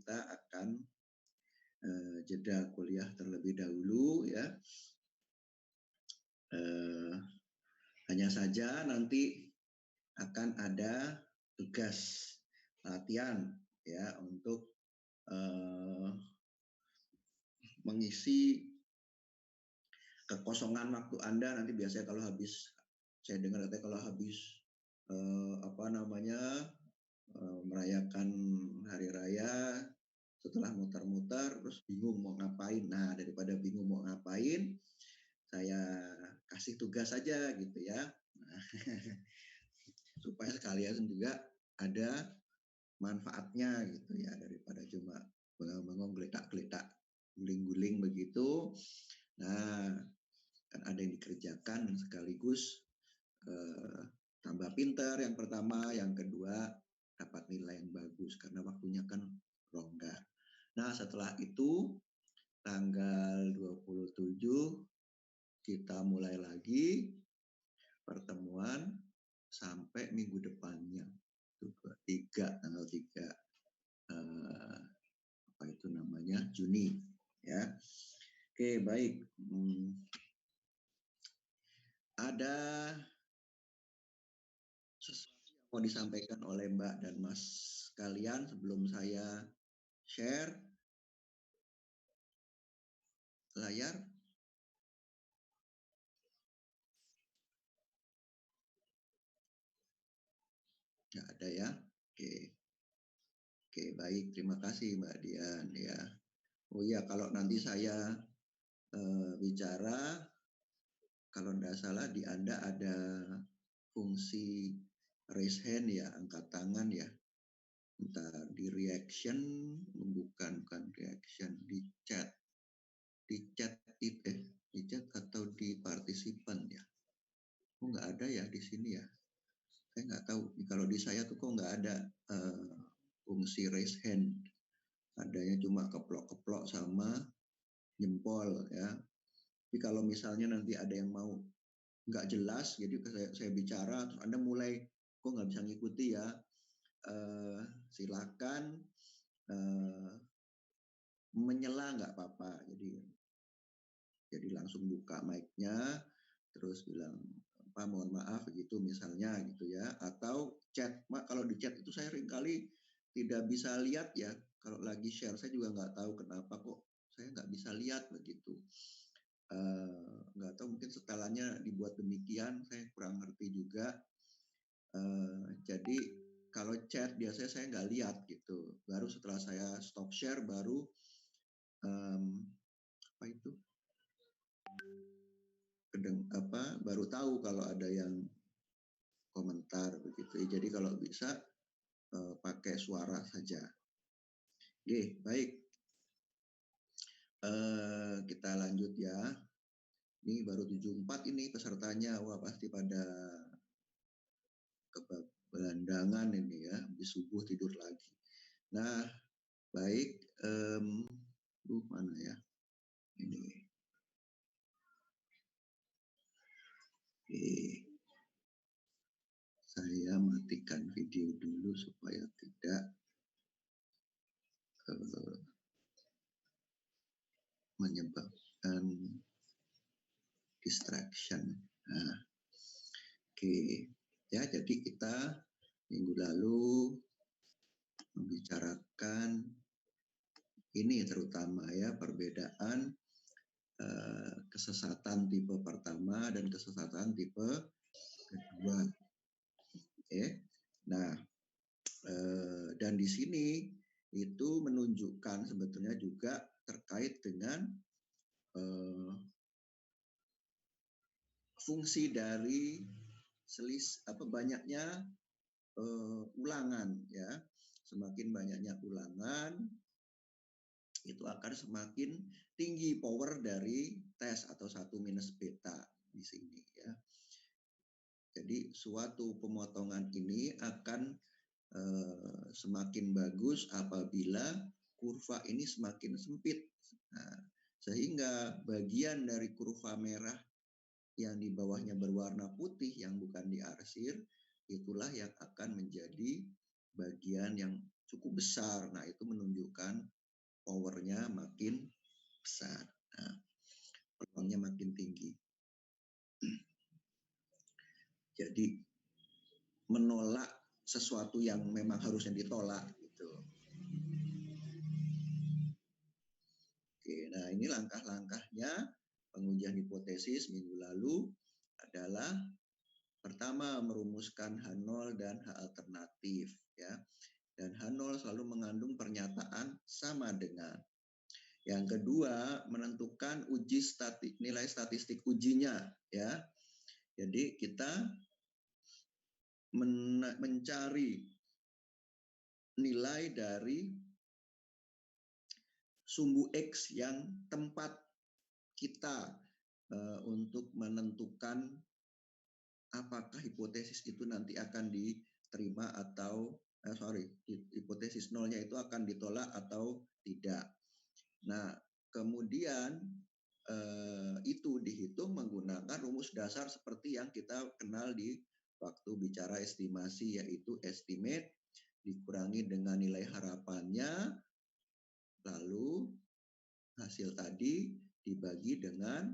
kita akan jeda kuliah terlebih dahulu ya. Hanya saja nanti akan ada tugas latihan ya untuk mengisi kekosongan waktu Anda nanti. Biasanya kalau habis, saya dengar katanya kalau habis merayakan hari raya, setelah muter-muter terus bingung mau ngapain. Nah, daripada bingung mau ngapain, saya kasih tugas saja gitu ya. Nah, supaya sekalian juga ada manfaatnya gitu ya, daripada cuma bengong-bengong, geletak-geletak, guling-guling begitu. Nah, kan ada yang dikerjakan dan sekaligus tambah pinter yang pertama, yang kedua dapat nilai yang bagus karena waktunya kan longgar. Nah, setelah itu tanggal 27 kita mulai lagi pertemuan sampai minggu depannya. Tanggal 3 Juni ya. Oke, baik. Ada sesuatu yang mau disampaikan oleh Mbak dan Mas kalian sebelum saya share layar? Nggak ada ya? Oke, baik. Terima kasih Mbak Dian ya. Oh iya, kalau nanti saya bicara, kalau tidak salah di Anda ada fungsi raise hand ya, angkat tangan ya. Entah di reaction, bukan reaction, di chat atau di partisipan ya. Oh, nggak ada ya di sini ya. Saya nggak tahu. Kalau di saya tuh kok nggak ada fungsi raise hand. Adanya cuma keplok-keplok sama jempol ya. Tapi kalau misalnya nanti ada yang mau nggak jelas, jadi saya bicara, terus Anda mulai kok nggak bisa ngikuti ya, silakan menyela nggak apa-apa. Jadi langsung buka mic-nya, terus bilang mohon maaf gitu misalnya gitu ya, atau chat. Kalau di chat itu saya seringkali tidak bisa lihat ya, kalau lagi share saya juga nggak tahu kenapa kok saya nggak bisa lihat begitu. Nggak tahu, mungkin setelannya dibuat demikian, saya kurang ngerti juga. Jadi kalau chat biasanya saya nggak lihat gitu, baru setelah saya stop share baru baru tahu kalau ada yang komentar begitu. Jadi kalau bisa pakai suara saja. Oke, baik. Kita lanjut ya. Ini baru 74 ini pesertanya. Wah, pasti pada kebelandangan ini ya, habis subuh tidur lagi. Nah, baik. Mana ya? Ini. Oke. Saya matikan video dulu supaya tidak menyebabkan distraction. Nah, oke. Ya, jadi kita minggu lalu membicarakan ini terutama ya, perbedaan kesesatan tipe pertama dan kesesatan tipe kedua. Oke. Nah, dan di sini itu menunjukkan sebetulnya juga terkait dengan fungsi dari banyaknya ulangan ya. Semakin banyaknya ulangan, itu akan semakin tinggi power dari tes atau 1 minus beta di sini ya. Jadi suatu pemotongan ini akan semakin bagus apabila kurva ini semakin sempit. Nah, sehingga bagian dari kurva merah yang di bawahnya berwarna putih yang bukan diarsir, itulah yang akan menjadi bagian yang cukup besar. Nah, itu menunjukkan powernya makin besar. Nah, peluangnya makin tinggi. Jadi menolak sesuatu yang memang harusnya ditolak gitu. Oke, nah ini langkah-langkahnya pengujian hipotesis minggu lalu adalah pertama merumuskan H0 dan H alternatif ya. Dan H0 selalu mengandung pernyataan sama dengan. Yang kedua, menentukan nilai statistik ujinya ya. Jadi kita mencari nilai dari sumbu X yang tempat kita untuk menentukan apakah hipotesis itu nanti akan diterima atau hipotesis nolnya itu akan ditolak atau tidak. Nah, kemudian itu dihitung menggunakan rumus dasar seperti yang kita kenal di waktu bicara estimasi, yaitu estimate dikurangi dengan nilai harapannya, lalu hasil tadi dibagi dengan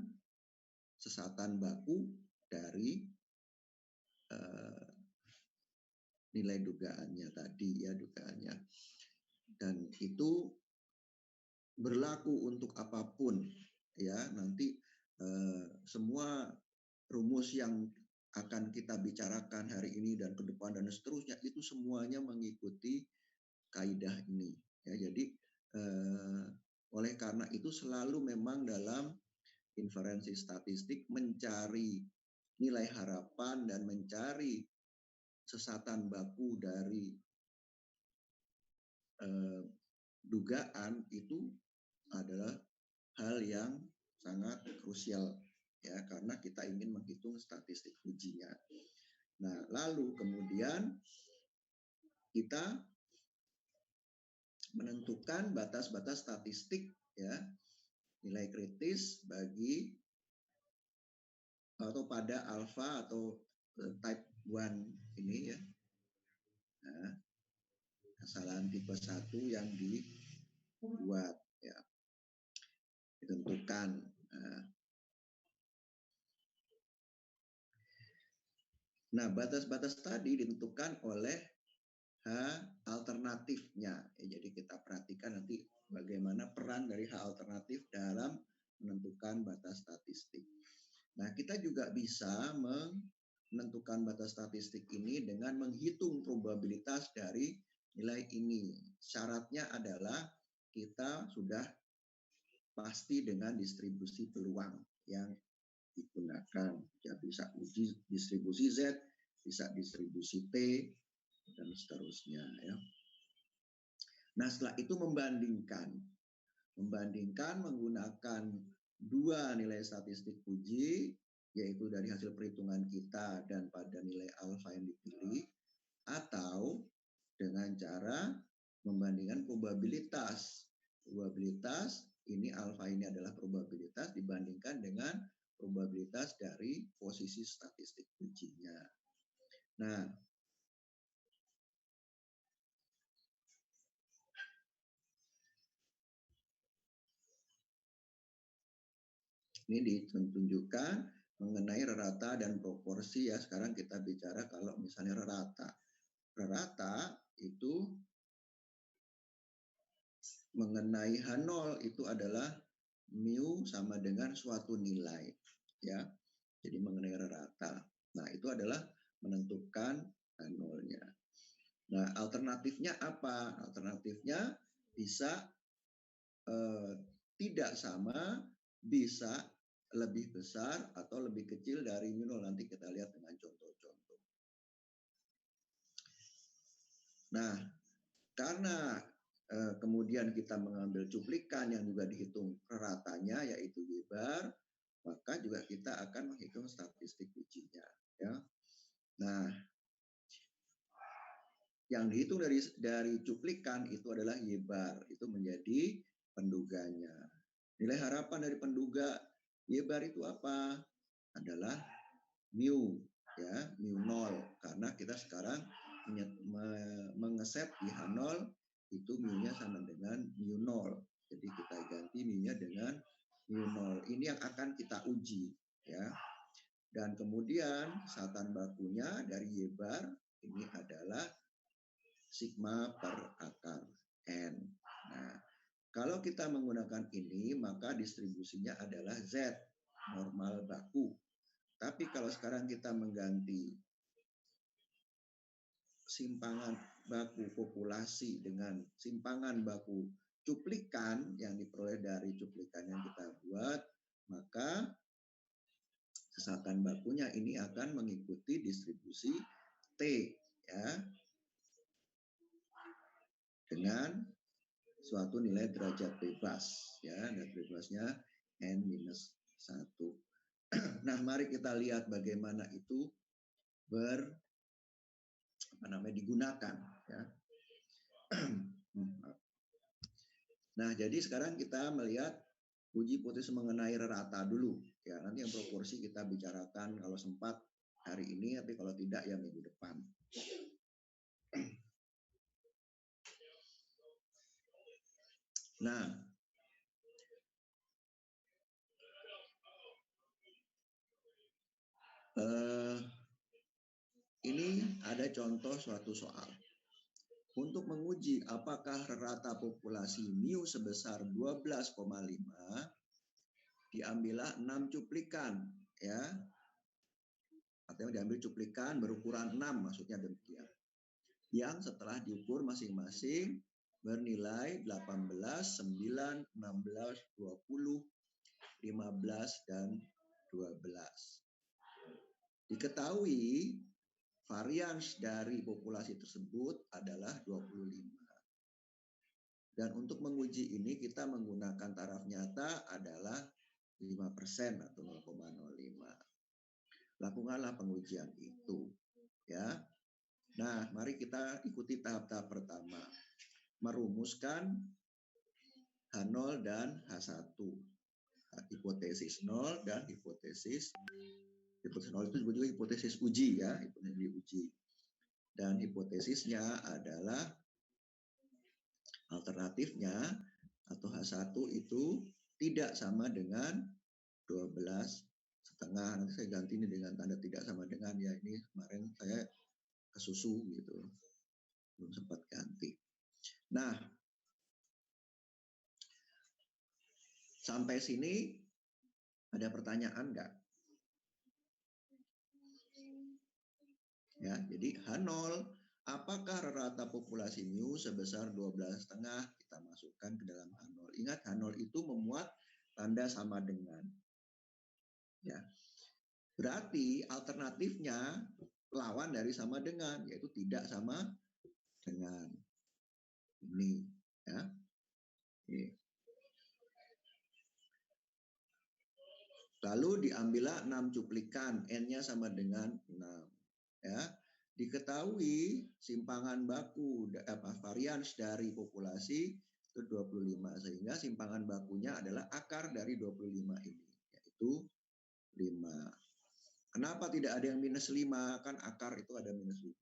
sesatan baku dari nilai dugaannya tadi ya, dugaannya. Dan itu berlaku untuk apapun ya. Nanti semua rumus yang akan kita bicarakan hari ini dan ke depan dan seterusnya itu semuanya mengikuti kaidah ini ya. Jadi oleh karena itu selalu memang dalam inferensi statistik mencari nilai harapan dan mencari sesatan baku dari dugaan itu adalah hal yang sangat krusial ya, karena kita ingin menghitung statistik ujinya. Nah, lalu kemudian kita menentukan batas-batas statistik ya, nilai kritis bagi atau pada alfa atau type 1 ini ya. Nah, kesalahan tipe 1 yang dibuat ya, ditentukan. Nah, batas-batas tadi ditentukan oleh H alternatifnya. Ya, jadi kita perhatikan nanti bagaimana peran dari H alternatif dalam menentukan batas statistik. Nah, kita juga bisa menentukan batas statistik ini dengan menghitung probabilitas dari nilai ini. Syaratnya adalah kita sudah pasti dengan distribusi peluang yang digunakan. Ya, bisa uji distribusi Z, bisa distribusi T, dan seterusnya ya. Nah, setelah itu membandingkan menggunakan dua nilai statistik uji, yaitu dari hasil perhitungan kita dan pada nilai alfa yang dipilih, atau dengan cara membandingkan probabilitas. Probabilitas ini alfa ini adalah probabilitas dibandingkan dengan probabilitas dari posisi statistik ujinya. Nah, ini ditunjukkan mengenai rata dan proporsi ya. Sekarang kita bicara kalau misalnya rata. Rata itu mengenai H0 itu adalah mu sama dengan suatu nilai ya. Jadi mengenai rata. Nah, itu adalah menentukan H0-nya. Nah, alternatifnya apa? Alternatifnya bisa tidak sama, bisa lebih besar atau lebih kecil dari mu 0. Nanti kita lihat dengan contoh-contoh. Nah, karena kemudian kita mengambil cuplikan yang juga dihitung ratanya yaitu Y bar, maka juga kita akan menghitung statistik ujinya ya. Nah, yang dihitung dari cuplikan itu adalah Y bar, itu menjadi penduganya. Nilai harapan dari penduga Y bar itu apa? Adalah mu ya, mu 0, karena kita sekarang mengeset di H0 itu mu-nya sama dengan mu 0. Jadi kita ganti mu-nya dengan mu 0. Ini yang akan kita uji, ya. Dan kemudian kesehatan bakunya dari Y bar ini adalah sigma per akar N. Nah, kalau kita menggunakan ini, maka distribusinya adalah Z, normal baku. Tapi kalau sekarang kita mengganti simpangan baku populasi dengan simpangan baku cuplikan yang diperoleh dari cuplikan yang kita buat, maka kesehatan bakunya ini akan mengikuti distribusi T, ya, dengan suatu nilai derajat bebas, ya, dan bebasnya N-1. Nah, mari kita lihat bagaimana itu digunakan, ya. Nah, jadi sekarang kita melihat uji hipotesis mengenai rata dulu, ya. Nanti yang proporsi kita bicarakan kalau sempat hari ini, tapi kalau tidak ya minggu depan. Nah, ini ada contoh suatu soal. Untuk menguji apakah rata populasi mu sebesar 12,5, diambillah 6 cuplikan, ya. Artinya diambil cuplikan berukuran 6, maksudnya demikian. Yang setelah diukur masing-masing bernilai 18, 9, 16, 20, 15, dan 12. Diketahui varians dari populasi tersebut adalah 25. Dan untuk menguji ini kita menggunakan taraf nyata adalah 5% atau 0,05. Lakukanlah pengujian itu, ya. Nah, mari kita ikuti tahap-tahap pertama. Merumuskan H0 dan H1. Hipotesis 0 dan hipotesis 0 itu juga hipotesis uji, ya, hipotesis diuji. Dan hipotesisnya adalah alternatifnya atau H1 itu tidak sama dengan 12,5. Nanti saya ganti ini dengan tanda tidak sama dengan, ya, ini kemarin saya kesusu gitu, belum sempat ganti. Nah, sampai sini ada pertanyaan nggak? Ya, jadi H0, apakah rata populasi mu sebesar 12,5? Kita masukkan ke dalam H0. Ingat H0 itu memuat tanda sama dengan. Ya. Berarti alternatifnya lawan dari sama dengan, yaitu tidak sama dengan ini, ya. Ini. Lalu diambillah 6 cuplikan, N-nya sama dengan 6. Ya. Diketahui simpangan baku varians dari populasi itu 25, sehingga simpangan bakunya adalah akar dari 25 ini, yaitu 5. Kenapa tidak ada yang minus 5? Kan akar itu ada minus 5.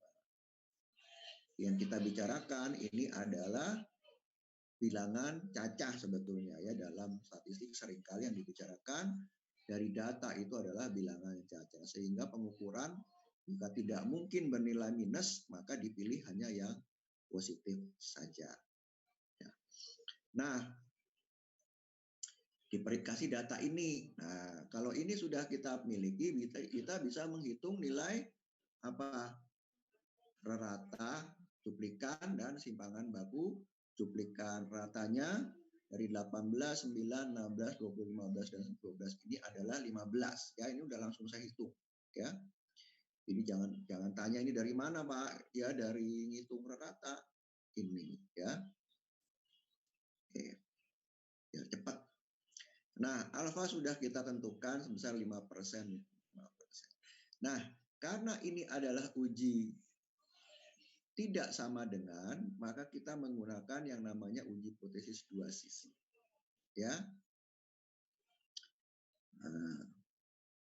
Yang kita bicarakan ini adalah bilangan cacah sebetulnya, ya. Dalam statistik seringkali yang dibicarakan dari data itu adalah bilangan cacah, sehingga pengukuran jika tidak mungkin bernilai minus, maka dipilih hanya yang positif saja. Ya. Nah, dikasih data ini. Nah, kalau ini sudah kita miliki, kita bisa menghitung nilai apa? Rata, cuplikan, dan simpangan baku cuplikan. Ratanya dari 18, 9, 16, 20, 15, dan 12 ini adalah 15. Ya, ini udah langsung saya hitung, ya. Ini jangan tanya ini dari mana, Pak? Ya, dari ngitung rata ini, ya. Oke. Ya, cepat. Nah, alfa sudah kita tentukan sebesar 5%. Nah, karena ini adalah uji tidak sama dengan, maka kita menggunakan yang namanya uji hipotesis 2 sisi. Ya. Nah,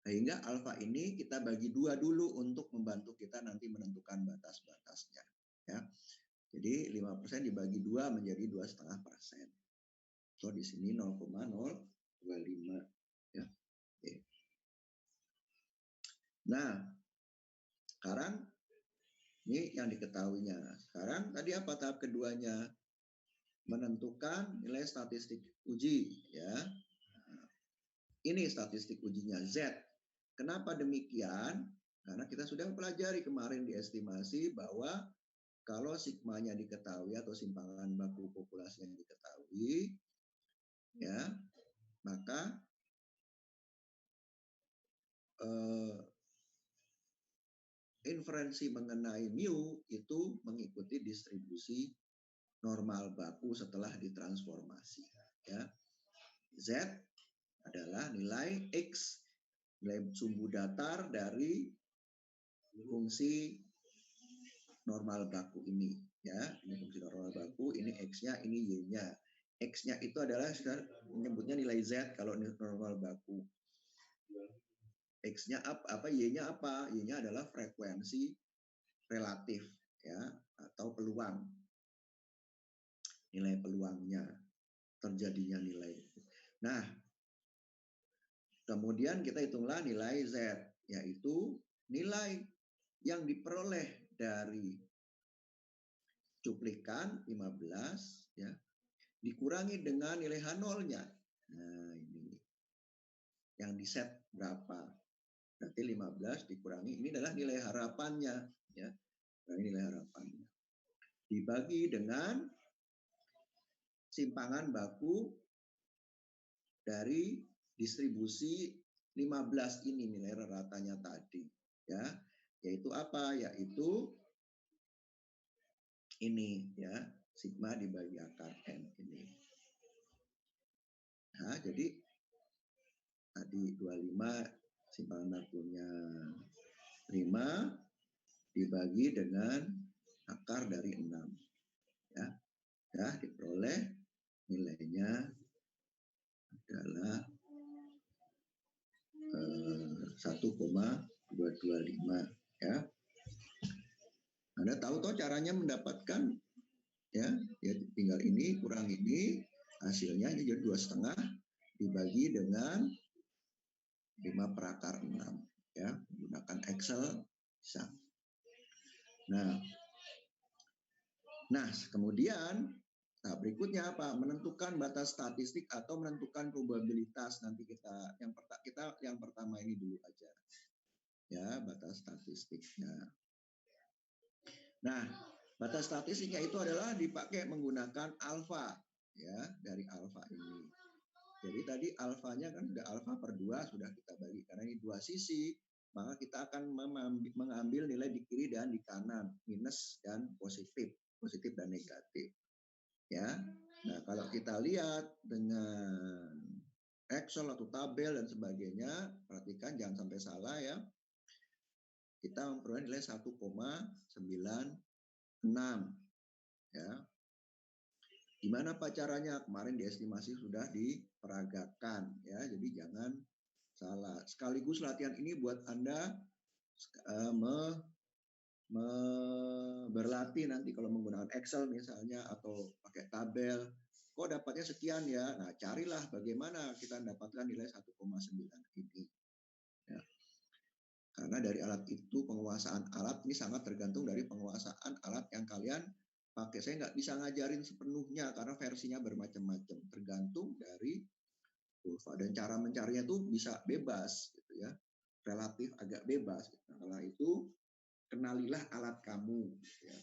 sehingga alfa ini kita bagi 2 dulu untuk membantu kita nanti menentukan batas-batasnya. Ya. Jadi 5% dibagi 2 menjadi 2,5%. So di sini 0,025 ya. Oke. Nah, sekarang ini yang diketahuinya. Sekarang tadi apa tahap keduanya? Menentukan nilai statistik uji ya. Nah, ini statistik ujinya Z. Kenapa demikian? Karena kita sudah pelajari kemarin di estimasi bahwa kalau sigmanya diketahui atau simpangan baku populasi yang diketahui, ya, maka inferensi mengenai mu itu mengikuti distribusi normal baku setelah ditransformasi. Ya, Z adalah nilai X, nilai sumbu datar dari fungsi normal baku ini. Ya, ini fungsi normal baku, ini X-nya, ini Y-nya. X-nya itu adalah menyebutnya nilai Z kalau normal baku. X-nya apa, Y-nya apa? Y-nya adalah frekuensi relatif ya atau peluang. Nilai peluangnya terjadinya nilai. Nah, kemudian kita hitunglah nilai Z, yaitu nilai yang diperoleh dari cuplikan 15 ya dikurangi dengan nilai H0-nya. Nah, ini yang diset berapa? Berarti 15 dikurangi, ini adalah nilai harapannya ya. Nah, ini nilai harapannya. Dibagi dengan simpangan baku dari distribusi 15 ini nilai ratanya tadi ya. Yaitu apa? Yaitu ini ya, sigma dibagi akar N ini. Nah, jadi tadi 25 simpangan bakunya 5 dibagi dengan akar dari 6. Ya. Ya, diperoleh nilainya adalah 1,225 ya. Anda tahu toh caranya mendapatkan ya, tinggal ini kurang ini, hasilnya ini jadi 2,5 dibagi dengan 5/6 ya, menggunakan Excel bisa. Nah, kemudian berikutnya apa? Menentukan batas statistik atau menentukan probabilitas. Nanti kita yang pertama ini dulu aja. Ya, batas statistiknya. Nah, batas statistiknya itu adalah dipakai menggunakan alfa ya, dari alfa ini. Jadi tadi alfanya kan sudah alfa per 2 sudah kita bagi karena ini dua sisi, maka kita akan mengambil nilai di kiri dan di kanan, minus dan positif dan negatif. Ya. Nah, kalau kita lihat dengan Excel atau tabel dan sebagainya, perhatikan jangan sampai salah ya. Kita memperoleh nilai 1,96 ya. Gimana Pak caranya? Kemarin di estimasi sudah diperagakan ya, jadi jangan salah. Sekaligus latihan ini buat Anda berlatih nanti kalau menggunakan Excel misalnya atau pakai tabel. Kok dapatnya sekian ya? Nah, carilah bagaimana kita mendapatkan nilai 1,9 ini. Ya. Karena dari alat itu, penguasaan alat ini sangat tergantung dari penguasaan alat yang kalian pakai. Saya nggak bisa ngajarin sepenuhnya karena versinya bermacam-macam, tergantung dari kurva dan cara mencarinya itu bisa bebas gitu ya, relatif agak bebas. Karena itu kenalilah alat kamu. Ya.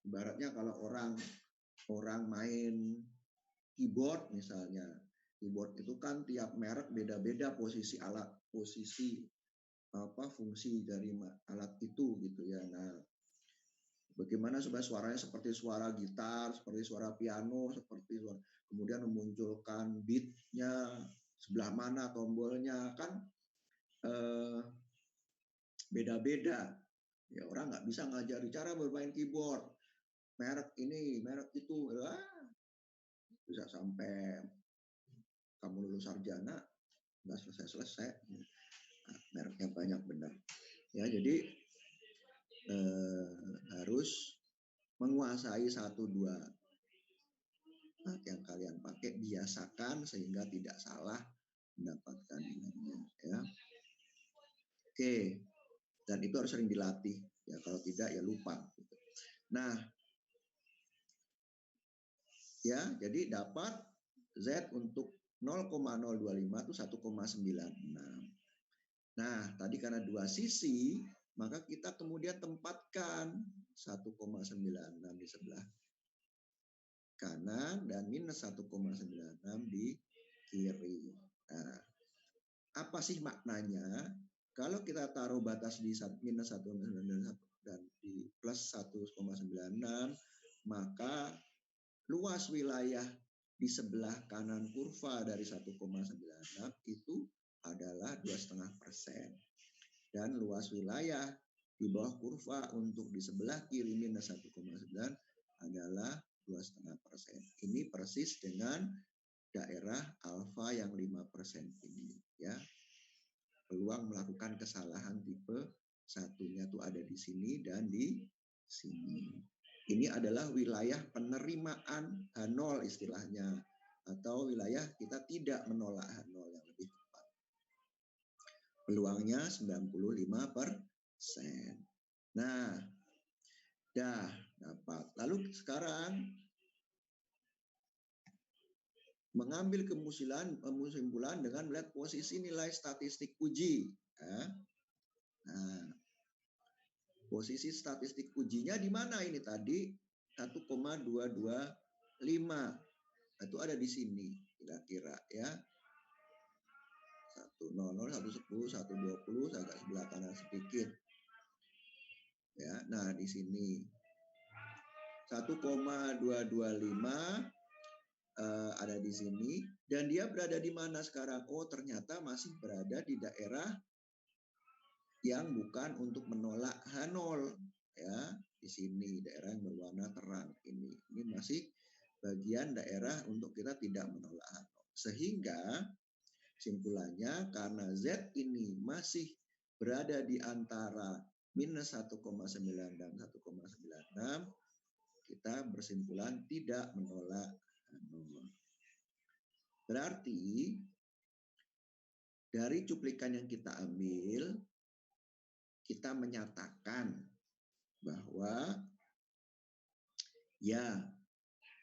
Ibaratnya kalau orang main keyboard misalnya, keyboard itu kan tiap merek beda-beda posisi alat, fungsi dari alat itu gitu ya. Nah, bagaimana supaya suaranya seperti suara gitar, seperti suara piano, seperti suara, kemudian memunculkan beatnya, sebelah mana tombolnya, kan beda-beda. Ya, orang nggak bisa ngajari cara bermain keyboard. Merek ini, merek itu. Bisa sampai kamu lulus sarjana, nggak selesai-selesai. Nah, mereknya banyak benar. Ya, jadi harus menguasai 1-2 yang kalian pakai, biasakan sehingga tidak salah mendapatkan nilainya ya. Oke, dan itu harus sering dilatih ya, kalau tidak ya lupa. Nah, ya jadi dapat Z untuk 0,025 itu 1,96. Nah, tadi karena dua sisi, maka kita kemudian tempatkan 1,96 di sebelah kanan dan minus 1,96 di kiri. Nah, apa sih maknanya? Kalau kita taruh batas di minus 1,96 dan di plus 1,96, maka luas wilayah di sebelah kanan kurva dari 1,96 itu adalah 2,5%. Dan luas wilayah di bawah kurva untuk di sebelah kiri minus 1,9 adalah 2,5%. Ini persis dengan daerah alfa yang 5% ini ya. Peluang melakukan kesalahan tipe satunya tuh ada di sini dan di sini. Ini adalah wilayah penerimaan H0 istilahnya, atau wilayah kita tidak menolak H0 yang lebih tepat. Peluangnya 95%. Nah, dah dapat. Lalu sekarang mengambil kesimpulan dengan melihat posisi nilai statistik uji. Ya. Nah, posisi statistik ujinya di mana ini tadi? 1,225. Itu ada di sini kira-kira ya. 100, 110, 120 agak sebelah kanan sedikit. Ya, nah di sini 1,225 ada di sini, dan dia berada di mana sekarang? Oh, ternyata masih berada di daerah yang bukan untuk menolak H0 ya. Di sini daerah yang berwarna terang ini masih bagian daerah untuk kita tidak menolak H0. Sehingga simpulannya karena Z ini masih berada di antara minus 1,9 dan 1,96, kita bersimpulan tidak menolak H0. Berarti dari cuplikan yang kita ambil, kita menyatakan bahwa ya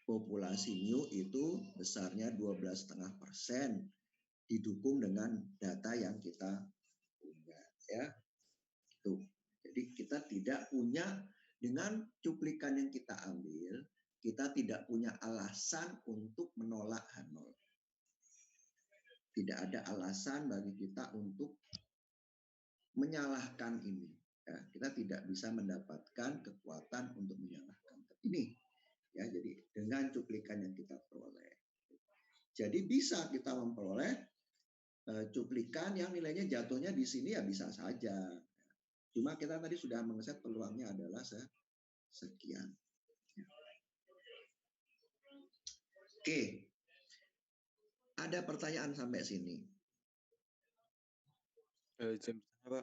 populasi new itu besarnya 12,5% didukung dengan data yang kita punya ya. Tuh. Jadi kita tidak punya, dengan cuplikan yang kita ambil, kita tidak punya alasan untuk menolak H0. Tidak ada alasan bagi kita untuk menyalahkan ini. Ya, kita tidak bisa mendapatkan kekuatan untuk menyalahkan ini. Ya, jadi dengan cuplikan yang kita peroleh. Jadi bisa kita memperoleh cuplikan yang nilainya jatuhnya di sini ya bisa saja. Cuma kita tadi sudah mengeset peluangnya adalah sekian. Oke. Ada pertanyaan sampai sini? Jam berapa?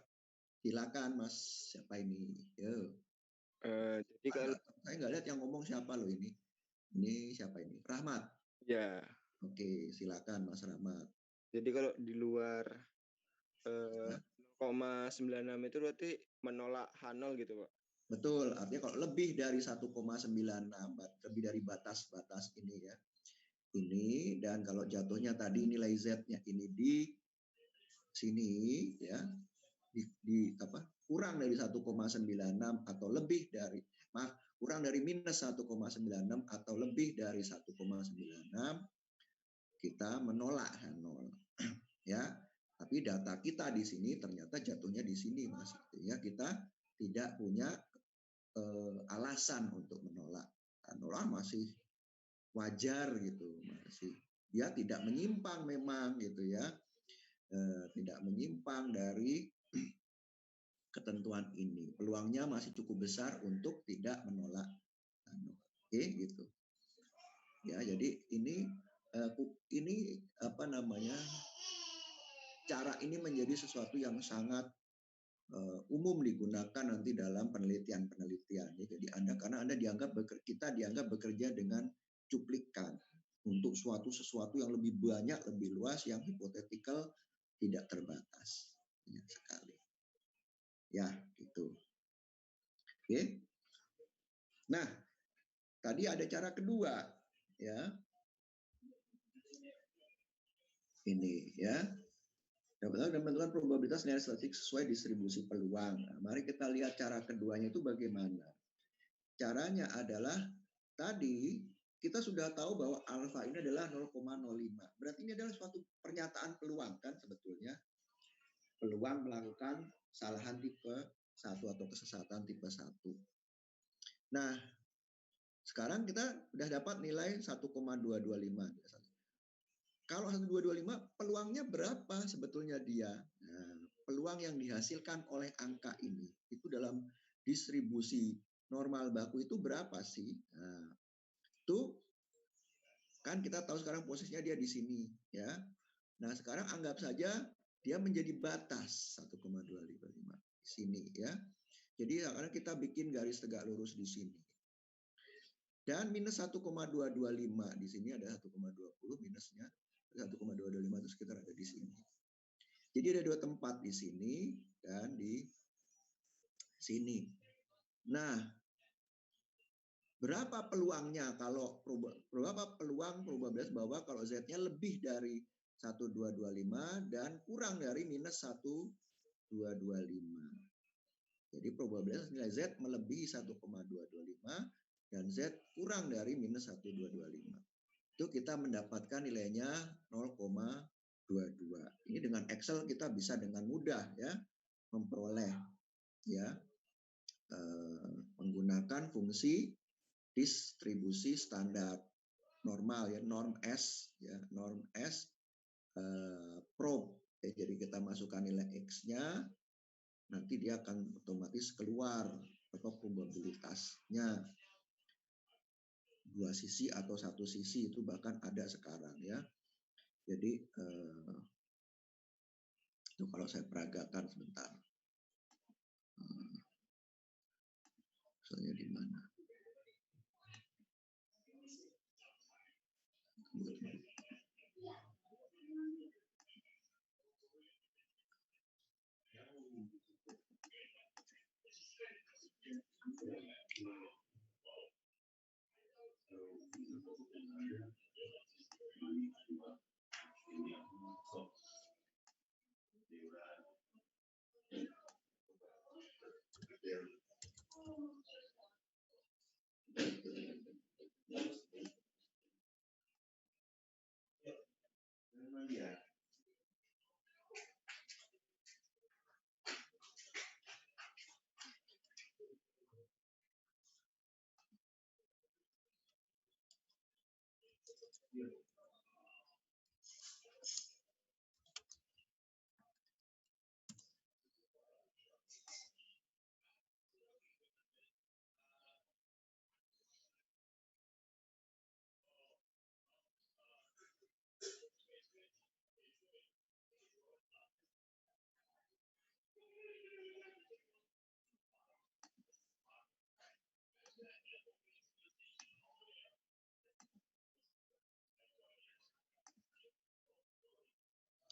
Silakan Mas, siapa ini? Yo. Jadi kalau saya nggak lihat yang ngomong siapa loh ini. Ini siapa ini? Rahmat. Ya. Oke, silakan Mas Rahmat. Jadi kalau di luar 0,96 itu berarti menolak H0 gitu, Pak? Betul, artinya kalau lebih dari 1,96, lebih dari batas-batas ini ya. Ini, dan kalau jatuhnya tadi nilai Z-nya ini di sini ya, di apa? Kurang dari 1,96 atau lebih dari, kurang dari minus 1,96 atau lebih dari 1,96, kita menolak H0 ya. Tapi data kita di sini ternyata jatuhnya di sini Mas. Ya, kita tidak punya alasan untuk menolak. Menolak masih wajar gitu, masih dia tidak menyimpang memang gitu ya, tidak menyimpang dari ketentuan ini. Peluangnya masih cukup besar untuk tidak menolak. Oke, gitu. Ya, jadi ini apa namanya? Cara ini menjadi sesuatu yang sangat umum digunakan nanti dalam penelitian-penelitian. Ya. Jadi karena Anda kita dianggap bekerja dengan cuplikan untuk sesuatu yang lebih banyak, lebih luas, yang hipotetikal, tidak terbatas. Banyak sekali. Ya, gitu. Oke. Nah, tadi ada cara kedua, ya. Ini, ya. Dapat menentukan probabilitas nilai statistik sesuai distribusi peluang. Nah, mari kita lihat cara keduanya itu bagaimana. Caranya adalah tadi kita sudah tahu bahwa alfa ini adalah 0,05. Berarti ini adalah suatu pernyataan peluang kan sebetulnya. Peluang melakukan kesalahan tipe 1 atau kesesatan tipe 1. Nah, sekarang kita sudah dapat nilai 1,225. Kalau 1,225 peluangnya berapa sebetulnya dia? Nah, peluang yang dihasilkan oleh angka ini itu dalam distribusi normal baku itu berapa sih? Nah, itu kan kita tahu sekarang posisinya dia di sini, ya. Nah, sekarang anggap saja dia menjadi batas 1,255 di sini, ya. Jadi sekarang kita bikin garis tegak lurus di sini. Dan minus 1,225 di sini ada 1,20 minusnya 1,225 itu sekitar ada di sini. Jadi ada dua tempat di sini dan di sini. Nah, berapa peluangnya kalau berapa peluang probabilitas bahwa kalau Z-nya lebih dari 1,225 dan kurang dari minus 1,225. Jadi probabilitas nilai Z melebihi 1,225 dan Z kurang dari minus 1,225. Itu kita mendapatkan nilainya 0,22. Ini dengan Excel kita bisa dengan mudah ya memperoleh ya menggunakan fungsi distribusi standar normal ya norm S probe. Jadi kita masukkan nilai X-nya, nanti dia akan otomatis keluar apa probabilitasnya. Dua sisi atau satu sisi itu bahkan ada sekarang ya. Jadi itu kalau saya peragakan sebentar. Misalnya di mana?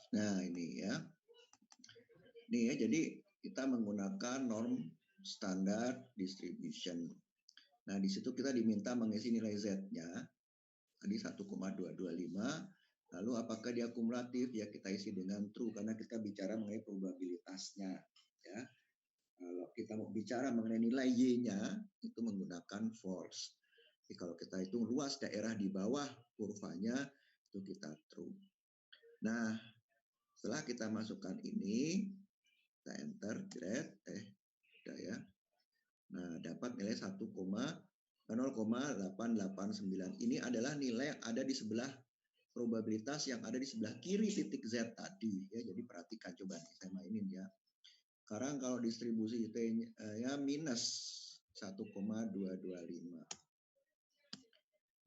Nah, ini ya. Ini ya, jadi kita menggunakan norm standar distribution. Nah, di situ kita diminta mengisi nilai Z-nya. Tadi 1,225. Lalu apakah dia kumulatif? Ya kita isi dengan true karena kita bicara mengenai probabilitasnya. Ya. Kalau kita mau bicara mengenai nilai Y-nya, itu menggunakan false. Jadi kalau kita hitung luas daerah di bawah kurvanya, itu kita true. Nah, setelah kita masukkan ini, kita enter, udah ya. Nah, dapat nilai 0,889. Ini adalah nilai yang ada di sebelah probabilitas yang ada di sebelah kiri titik Z tadi. Ya, jadi perhatikan coba nih, saya mainin ya. Sekarang kalau distribusi T-nya minus 1,225.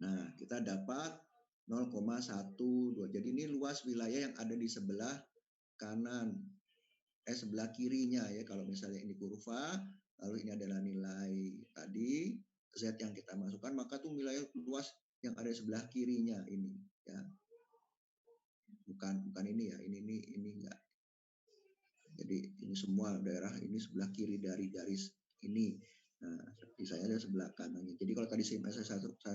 Nah, kita dapat 0,12. Jadi ini luas wilayah yang ada di sebelah kanan sebelah kirinya ya. Kalau misalnya ini kurva, lalu ini adalah nilai tadi Z yang kita masukkan, maka tuh nilai luas yang ada sebelah kirinya ini ya. Bukan ini ya, ini enggak. Jadi ini semua daerah ini sebelah kiri dari garis ini. Nah, seperti saya ada sebelah kanannya. Jadi kalau tadi saya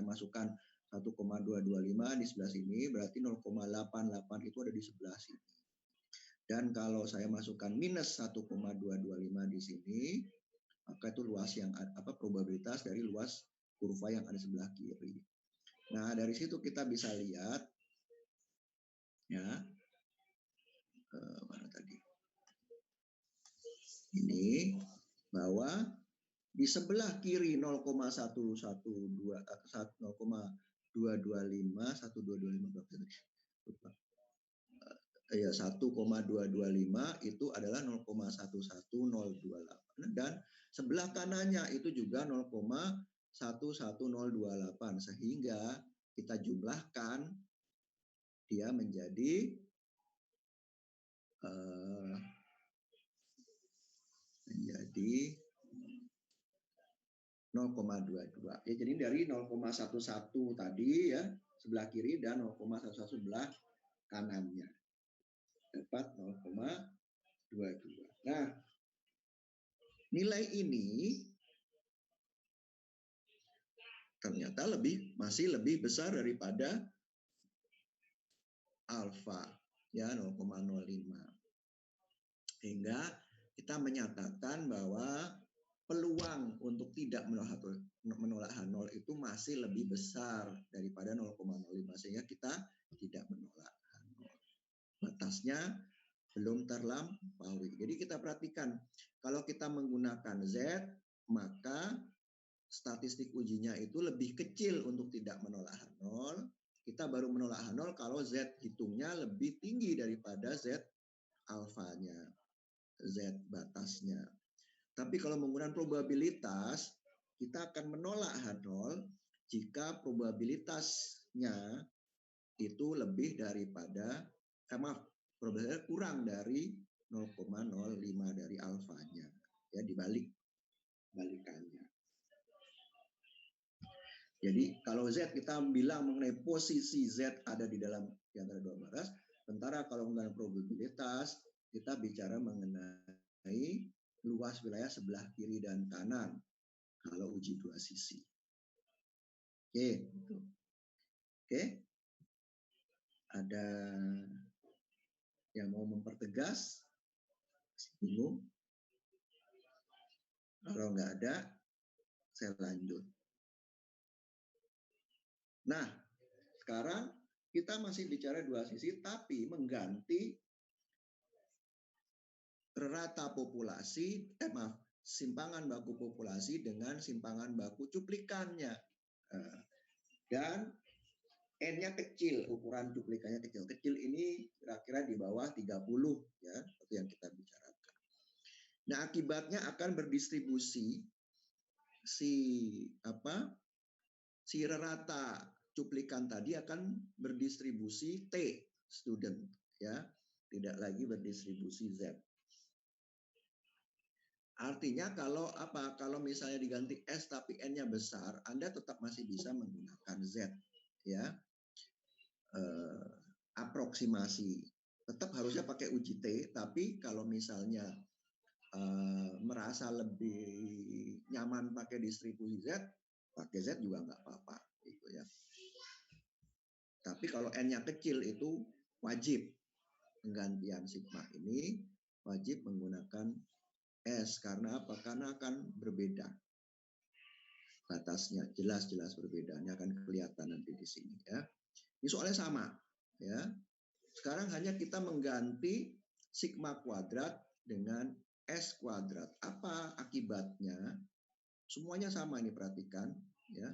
masukkan 1,225 di sebelah sini, berarti 0,88 itu ada di sebelah sini. Dan kalau saya masukkan minus 1,225 di sini, maka itu luas yang probabilitas dari luas kurva yang ada sebelah kiri. Nah, dari situ kita bisa lihat ya, mana tadi? Ini bahwa di sebelah kiri 0,225 ya 1,225 itu adalah 0,11028 dan sebelah kanannya itu juga 0,11028 sehingga kita jumlahkan dia menjadi 0,22 ya. Jadi dari 0,11 tadi ya sebelah kiri dan 0,11 sebelah kanannya dapat 0,22. Nah, nilai ini ternyata masih lebih besar daripada alfa ya 0,05. Sehingga kita menyatakan bahwa peluang untuk tidak menolak H0 itu masih lebih besar daripada 0,05 sehingga kita tidak menolak H0. Batasnya belum terlampaui. Jadi kita perhatikan kalau kita menggunakan Z maka statistik ujinya itu lebih kecil untuk tidak menolak H0. Kita baru menolak H0 kalau Z hitungnya lebih tinggi daripada Z alfanya, Z batasnya. Tapi kalau menggunakan probabilitas, kita akan menolak H0 jika probabilitasnya itu lebih daripada, probabilitasnya kurang dari 0,05 dari alfanya. Ya, dibalikannya. Jadi kalau Z kita bilang mengenai posisi Z ada di antara dua batas, sementara kalau menggunakan probabilitas kita bicara mengenai luas wilayah sebelah kiri dan kanan kalau uji dua sisi. Oke, gitu. Oke. Ada yang mau mempertegas? Bingung? Kalau nggak ada, saya lanjut. Nah, sekarang kita masih bicara dua sisi, tapi mengganti rata populasi, simpangan baku populasi dengan simpangan baku cuplikannya. Dan N-nya kecil, ukuran cuplikannya kecil. Kecil ini kira-kira di bawah 30 ya, seperti yang kita bicarakan. Nah, akibatnya akan berdistribusi si rata cuplikan tadi akan berdistribusi T student ya, tidak lagi berdistribusi Z. Artinya kalau misalnya diganti S tapi N-nya besar, Anda tetap masih bisa menggunakan Z ya. Aproksimasi tetap harusnya pakai uji T, tapi kalau misalnya merasa lebih nyaman pakai distribusi Z, pakai Z juga nggak apa-apa gitu ya. Tapi kalau N-nya kecil itu wajib penggantian sigma ini wajib menggunakan S. Karena apa? Karena akan berbeda batasnya, jelas berbeda. Ini akan kelihatan nanti di sini ya. Ini soalnya sama ya. Sekarang hanya kita mengganti sigma kuadrat dengan S kuadrat. Apa akibatnya? Semuanya sama ini, perhatikan ya.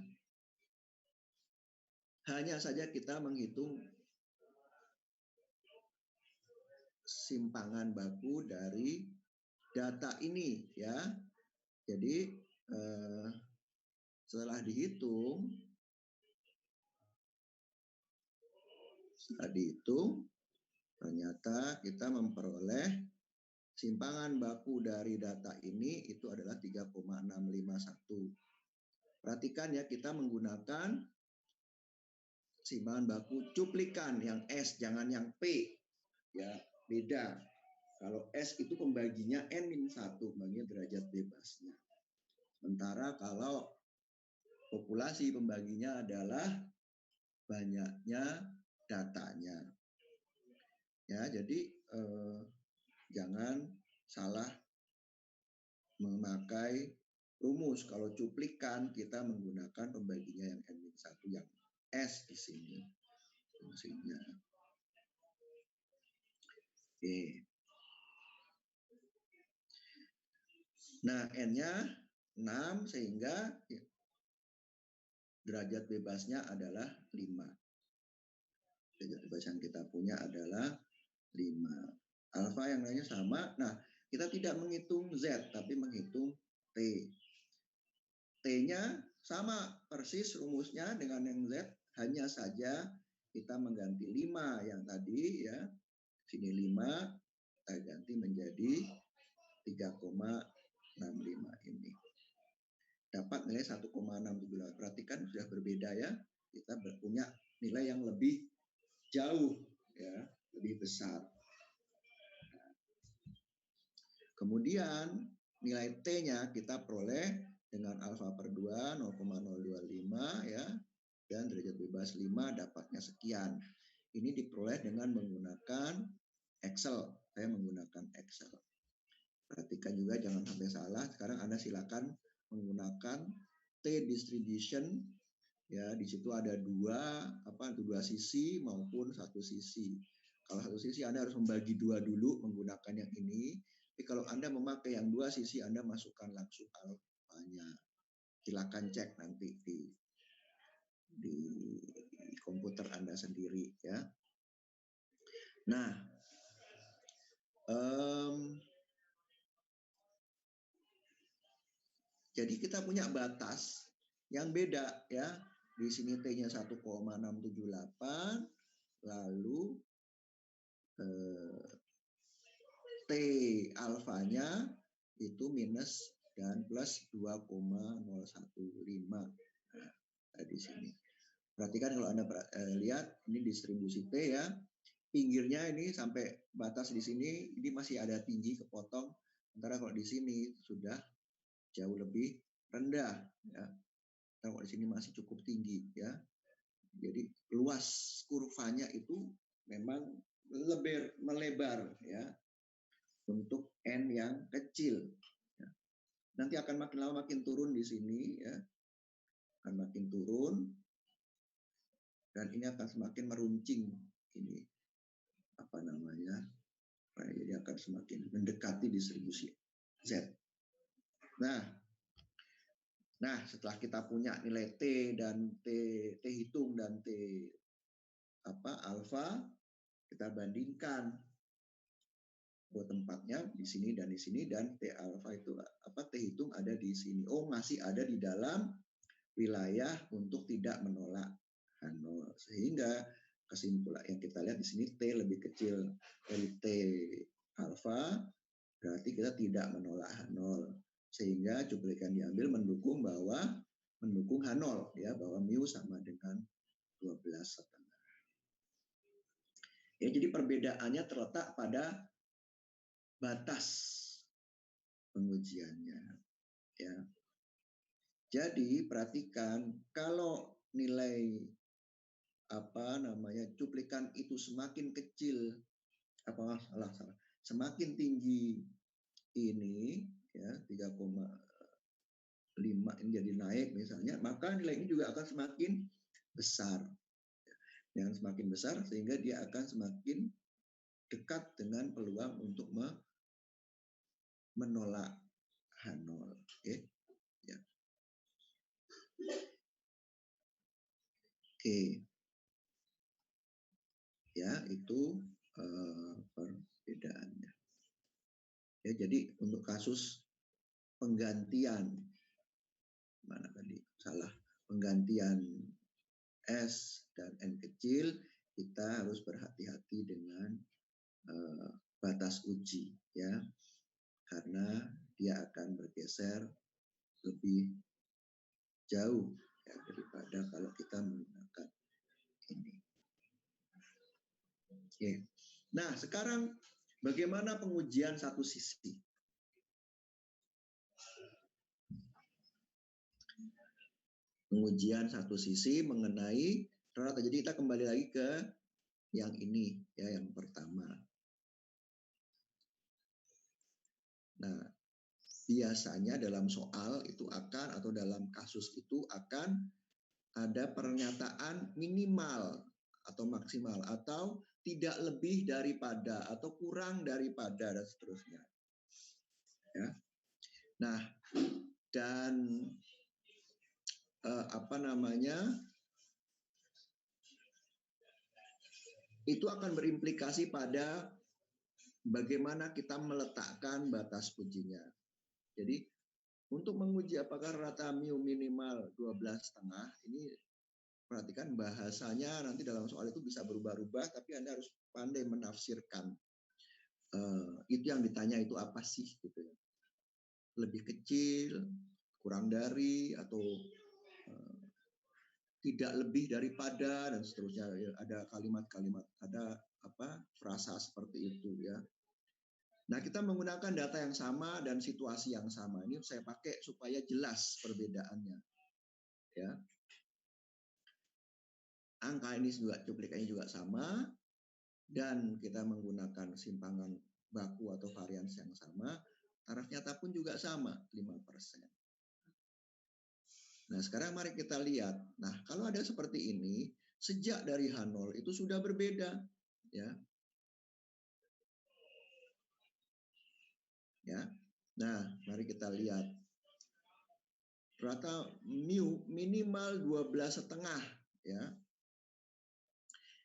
Hanya saja kita menghitung simpangan baku dari data ini ya. Jadi setelah dihitung ternyata kita memperoleh simpangan baku dari data ini itu adalah 3,651. Perhatikan ya, kita menggunakan simpangan baku cuplikan yang S, jangan yang P. Ya, beda. Kalau S itu pembaginya N-1, pembaginya derajat bebasnya. Sementara kalau populasi pembaginya adalah banyaknya datanya. Ya, jadi jangan salah memakai rumus. Kalau cuplikan kita menggunakan pembaginya yang N-1 yang S di sini fungsinya. Oke. Nah, N-nya 6 sehingga derajat bebasnya adalah 5. Derajat bebas yang kita punya adalah 5. Alfa yang lainnya sama. Nah, kita tidak menghitung Z, tapi menghitung T. T-nya sama persis rumusnya dengan yang Z, hanya saja kita mengganti 5 yang tadi ya. Sini 5, kita ganti menjadi 3,65 ini. Dapat nilai 1,678. Perhatikan sudah berbeda ya. Kita punya nilai yang lebih jauh ya, lebih besar. Kemudian nilai T-nya kita peroleh dengan alfa per 2 0,025 ya, dan derajat bebas 5 dapatnya sekian. Ini diperoleh dengan menggunakan Excel. Saya menggunakan Excel. Perhatikan juga jangan sampai salah. Sekarang Anda silakan menggunakan T distribution ya, di situ ada dua sisi maupun satu sisi. Kalau satu sisi Anda harus membagi dua dulu menggunakan yang ini. Tapi kalau Anda memakai yang dua sisi, Anda masukkan langsung alfanya. Silakan cek nanti di komputer Anda sendiri ya. Nah, jadi kita punya batas yang beda ya. Di sini T-nya 1,678, lalu T alfanya itu minus dan plus 2,015. Nah, di sini. Perhatikan kalau Anda lihat ini distribusi T ya. Pinggirnya ini sampai batas di sini ini masih ada tinggi kepotong. Sementara kalau di sini sudah jauh lebih rendah ya. Kalau di sini masih cukup tinggi ya. Jadi luas kurvanya itu memang lebih melebar ya untuk N yang kecil. Ya. Nanti akan makin lama makin turun di sini ya. Akan makin turun dan ini akan semakin meruncing ini jadi akan semakin mendekati distribusi Z. Nah, setelah kita punya nilai T dan T hitung dan T alfa, kita bandingkan tempatnya di sini dan di sini, dan T alfa itu T hitung ada di sini. Oh, masih ada di dalam wilayah untuk tidak menolak H0. Sehingga kesimpulan yang kita lihat di sini T lebih kecil dari T alfa, berarti kita tidak menolak H0. Sehingga cuplikan diambil mendukung H0 ya, bahwa mu sama dengan 12,5. Ya, jadi perbedaannya terletak pada batas pengujiannya ya. Jadi perhatikan kalau nilai cuplikan itu semakin kecil semakin tinggi ini ya 3,5 ini jadi naik misalnya, maka nilai ini juga akan semakin besar. Yang semakin besar sehingga dia akan semakin dekat dengan peluang untuk menolak H0. Okay. Ya. Oke. Ya, itu perbedaannya. Ya, jadi untuk kasus penggantian penggantian S dan N kecil, kita harus berhati-hati dengan batas uji ya, karena dia akan bergeser lebih jauh ya, daripada kalau kita menggunakan ini. Oke. Nah, sekarang bagaimana pengujian satu sisi? Pengujian satu sisi mengenai rata. Jadi kita kembali lagi ke yang ini ya, yang pertama. Nah, biasanya dalam soal itu akan, atau dalam kasus itu akan ada pernyataan minimal atau maksimal, atau tidak lebih daripada atau kurang daripada, dan seterusnya. Ya. Nah, dan itu akan berimplikasi pada bagaimana kita meletakkan batas ujinya. Jadi untuk menguji apakah rata mu minimal 12,5, ini perhatikan bahasanya nanti dalam soal itu bisa berubah-ubah, tapi Anda harus pandai menafsirkan. Itu yang ditanya itu apa sih gitu ya. Lebih kecil, kurang dari, atau tidak lebih daripada, dan seterusnya. Ada kalimat-kalimat, ada frasa seperti itu ya. Nah, kita menggunakan data yang sama dan situasi yang sama. Ini saya pakai supaya jelas perbedaannya. Ya. Angka ini juga, cuplikannya juga sama, dan kita menggunakan simpangan baku atau varians yang sama, taraf nyata pun juga sama, 5%. Nah, sekarang mari kita lihat. Nah, kalau ada seperti ini, sejak dari H0 itu sudah berbeda. Ya. Ya. Nah, mari kita lihat. Rata mu minimal 12,5 ya.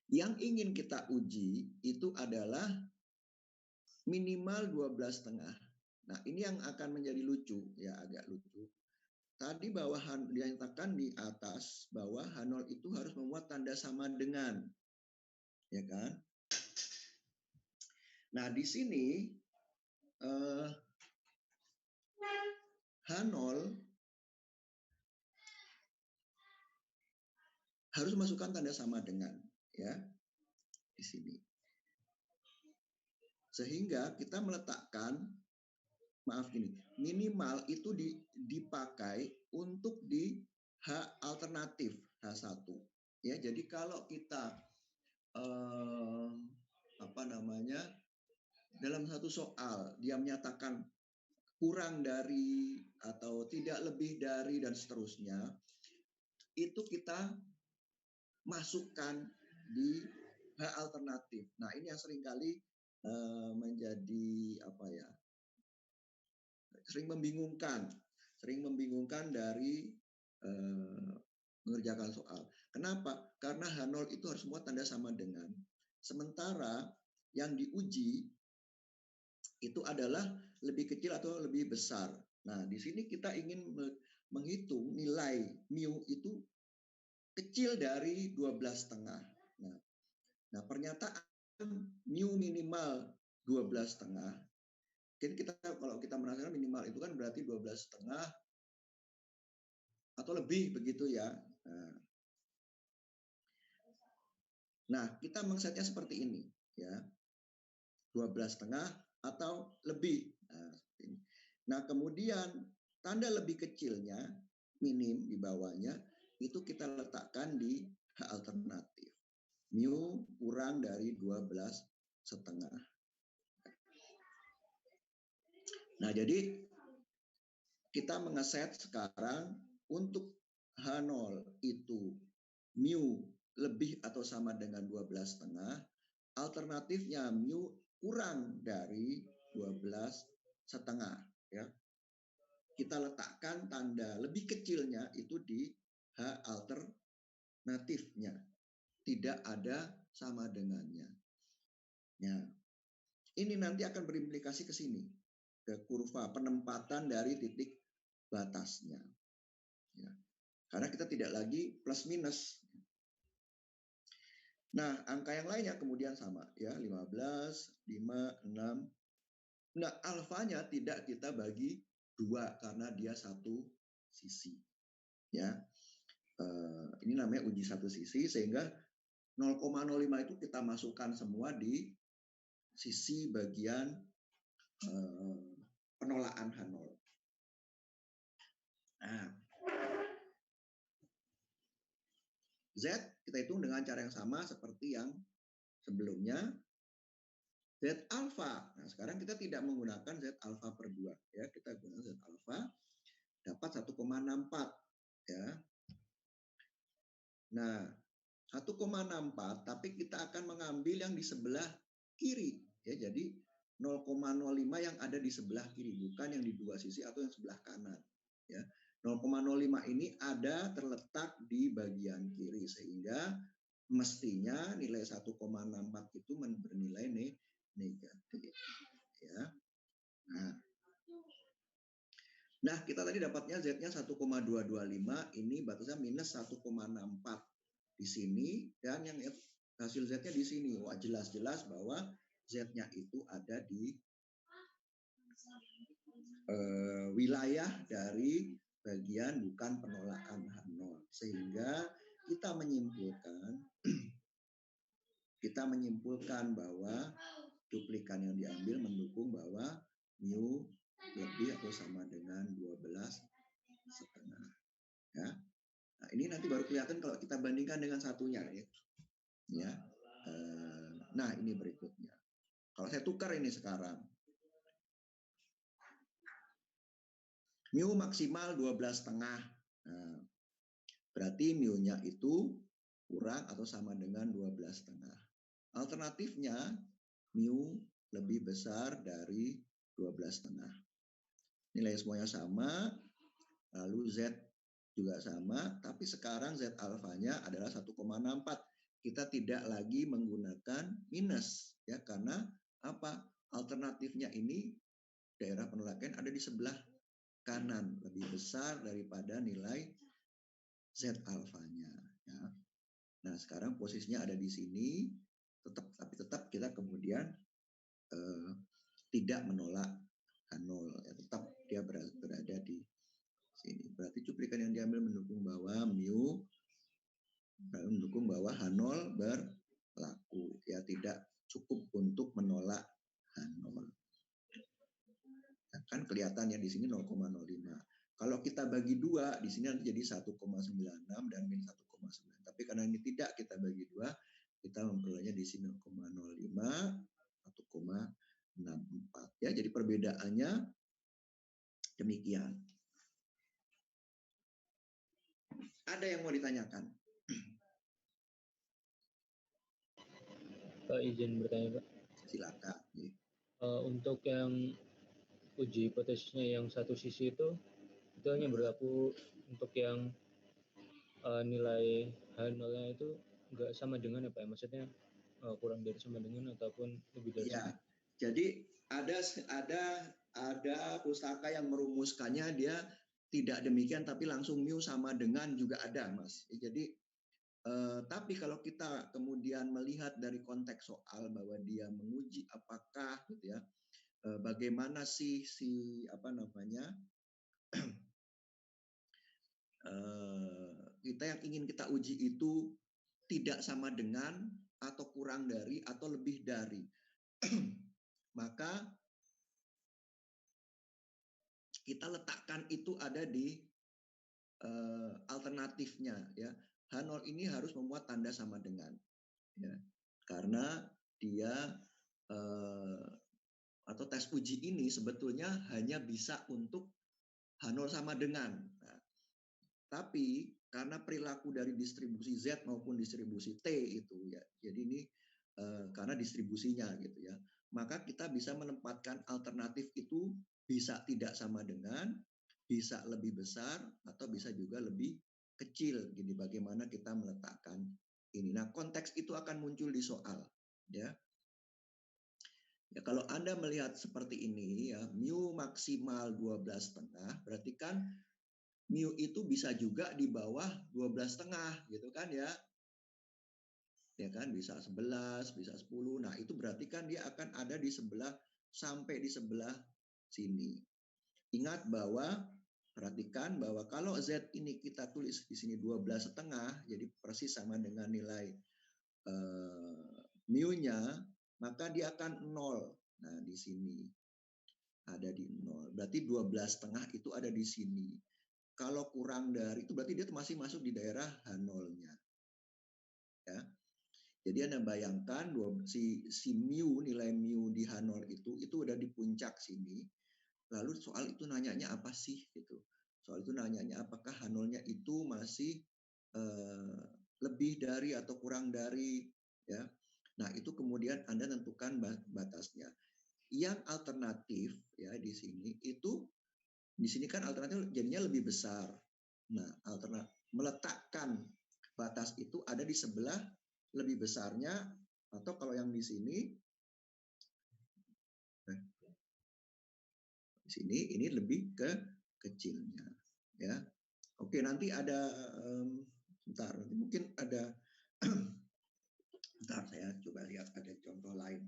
Yang ingin kita uji itu adalah minimal 12,5. Nah, ini yang akan menjadi lucu ya, agak lucu. Tadi bahwa dinyatakan di atas bahwa H0 itu harus memuat tanda sama dengan, ya kan? Nah, di sini H0 harus masukkan tanda sama dengan, ya, di sini. Sehingga kita meletakkan, maaf gini, minimal itu dipakai untuk di H alternatif H1. Ya, jadi kalau kita dalam satu soal dia menyatakan kurang dari atau tidak lebih dari dan seterusnya, itu kita masukkan di H alternatif. Nah, ini yang seringkali menjadi sering membingungkan dari mengerjakan soal. Kenapa? Karena H0 itu harus semua tanda sama dengan, sementara yang diuji itu adalah lebih kecil atau lebih besar. Nah, di sini kita ingin menghitung nilai mu itu kecil dari 12,5. Nah, pernyataan mu minimal 12,5. Kalau kita merasakan minimal itu kan berarti 12,5 atau lebih begitu ya. Nah, kita mengsetnya seperti ini ya. 12,5 atau lebih. Nah, kemudian tanda lebih kecilnya, minim di bawahnya, itu kita letakkan di H alternatif. Mu kurang dari 12,5. Nah, jadi kita mengeset sekarang untuk H0 itu mu lebih atau sama dengan 12,5, alternatifnya mu kurang dari 12,5 ya. Kita letakkan tanda lebih kecilnya itu di H alternatifnya. Tidak ada sama dengannya. Ya. Ini nanti akan berimplikasi ke sini, ke kurva penempatan dari titik batasnya. Ya. Karena kita tidak lagi plus minus. Nah, angka yang lainnya kemudian sama ya, 15, 5, 6. Nah, alfanya tidak kita bagi 2 karena dia satu sisi. Ya, ini namanya uji satu sisi sehingga 0,05 itu kita masukkan semua di sisi bagian penolakan H0. Nah, Z kita hitung dengan cara yang sama seperti yang sebelumnya. Z alfa. Nah, sekarang kita tidak menggunakan Z alfa per 2 ya, kita gunakan Z alfa dapat 1,64 ya. Nah, 1,64 tapi kita akan mengambil yang di sebelah kiri ya. Jadi 0,05 yang ada di sebelah kiri, bukan yang di dua sisi atau yang sebelah kanan ya. 0,05 ini ada terletak di bagian kiri sehingga mestinya nilai 1,64 itu bernilai negatif ya. Nah, kita tadi dapatnya Z-nya 1,225, ini batasnya minus 1,64 di sini dan yang hasil Z-nya di sini. Wah, jelas-jelas bahwa Z-nya itu ada di wilayah dari bagian bukan penolakan H0 sehingga kita menyimpulkan bahwa cuplikan yang diambil mendukung bahwa mu lebih atau sama dengan 12,5 ya. Nah, ini nanti baru kelihatan kalau kita bandingkan dengan satunya ya. Nah, ini berikutnya. Kalau saya tukar ini sekarang. Mu maksimal 12,5. Nah, berarti mu-nya itu kurang atau sama dengan 12,5. Alternatifnya mu lebih besar dari 12,5. Nilai semuanya sama, lalu Z juga sama, tapi sekarang Z alfanya adalah 1,64. Kita tidak lagi menggunakan minus ya, karena apa? Alternatifnya ini daerah penolakan ada di sebelah kanan, lebih besar daripada nilai Z alfanya ya. Nah, sekarang posisinya ada di sini, tapi tetap kita kemudian tidak menolak H0 ya, tetap dia berada di sini. Berarti cuplikan yang diambil mendukung bahwa H0 berlaku ya, tidak cukup untuk menolak H0. Ya, kan kelihatannya di sini 0,05. Kalau kita bagi 2 di sini nanti jadi 1,96 dan min 1,9. Tapi karena ini tidak kita bagi 2, kita memperolehnya di sini 0,05 1,64 ya. Jadi perbedaannya demikian. Ada yang mau ditanyakan? Pak, izin bertanya, Pak. Silakan. Untuk yang uji hipotesisnya yang satu sisi itu hanya berlaku untuk yang nilai H0-nya itu nggak sama dengan apa ya? Maksudnya kurang dari sama dengan ataupun lebih dari ya. sama. Jadi ada pustaka yang merumuskannya dia tidak demikian tapi langsung mu sama dengan juga ada, Mas. Jadi tapi kalau kita kemudian melihat dari konteks soal bahwa dia menguji apakah gitu ya, bagaimana sih kita yang ingin kita uji itu tidak sama dengan atau kurang dari atau lebih dari, maka kita letakkan itu ada di alternatifnya ya. H0 ini harus memuat tanda sama dengan ya, karena dia atau tes uji ini sebetulnya hanya bisa untuk H0 sama dengan. Nah, tapi karena perilaku dari distribusi Z maupun distribusi T itu ya, jadi ini karena distribusinya gitu ya, maka kita bisa menempatkan alternatif itu bisa tidak sama dengan, bisa lebih besar atau bisa juga lebih kecil. Gini bagaimana kita meletakkan ini. Nah, konteks itu akan muncul di soal ya. Ya, kalau Anda melihat seperti ini ya, mu maksimal 12,5 berarti kan mu itu bisa juga di bawah 12,5 gitu kan ya. ya kan, bisa 11, bisa 10. Nah, itu berarti kan dia akan ada di sebelah sampai di sebelah sini. Ingat bahwa perhatikan bahwa kalau Z ini kita tulis di sini 12,5, jadi persis sama dengan nilai mu-nya, maka dia akan 0. Nah, di sini ada di 0. Berarti 12,5 itu ada di sini. Kalau kurang dari itu berarti dia masih masuk di daerah H0-nya. Ya. Jadi Anda bayangkan si mu, nilai mu di H0 itu udah di puncak sini. Lalu soal itu nanyanya apa sih gitu. Soal itu nanyanya apakah H0-nya itu masih lebih dari atau kurang dari, ya. Nah, itu kemudian Anda tentukan batasnya. Yang alternatif ya di sini kan alternatif jadinya lebih besar. Nah, alternatif meletakkan batas itu ada di sebelah lebih besarnya, atau kalau yang di sini ini lebih ke kecilnya, ya. Oke, nanti ada bentar, nanti mungkin ada bentar saya coba lihat ada contoh lain.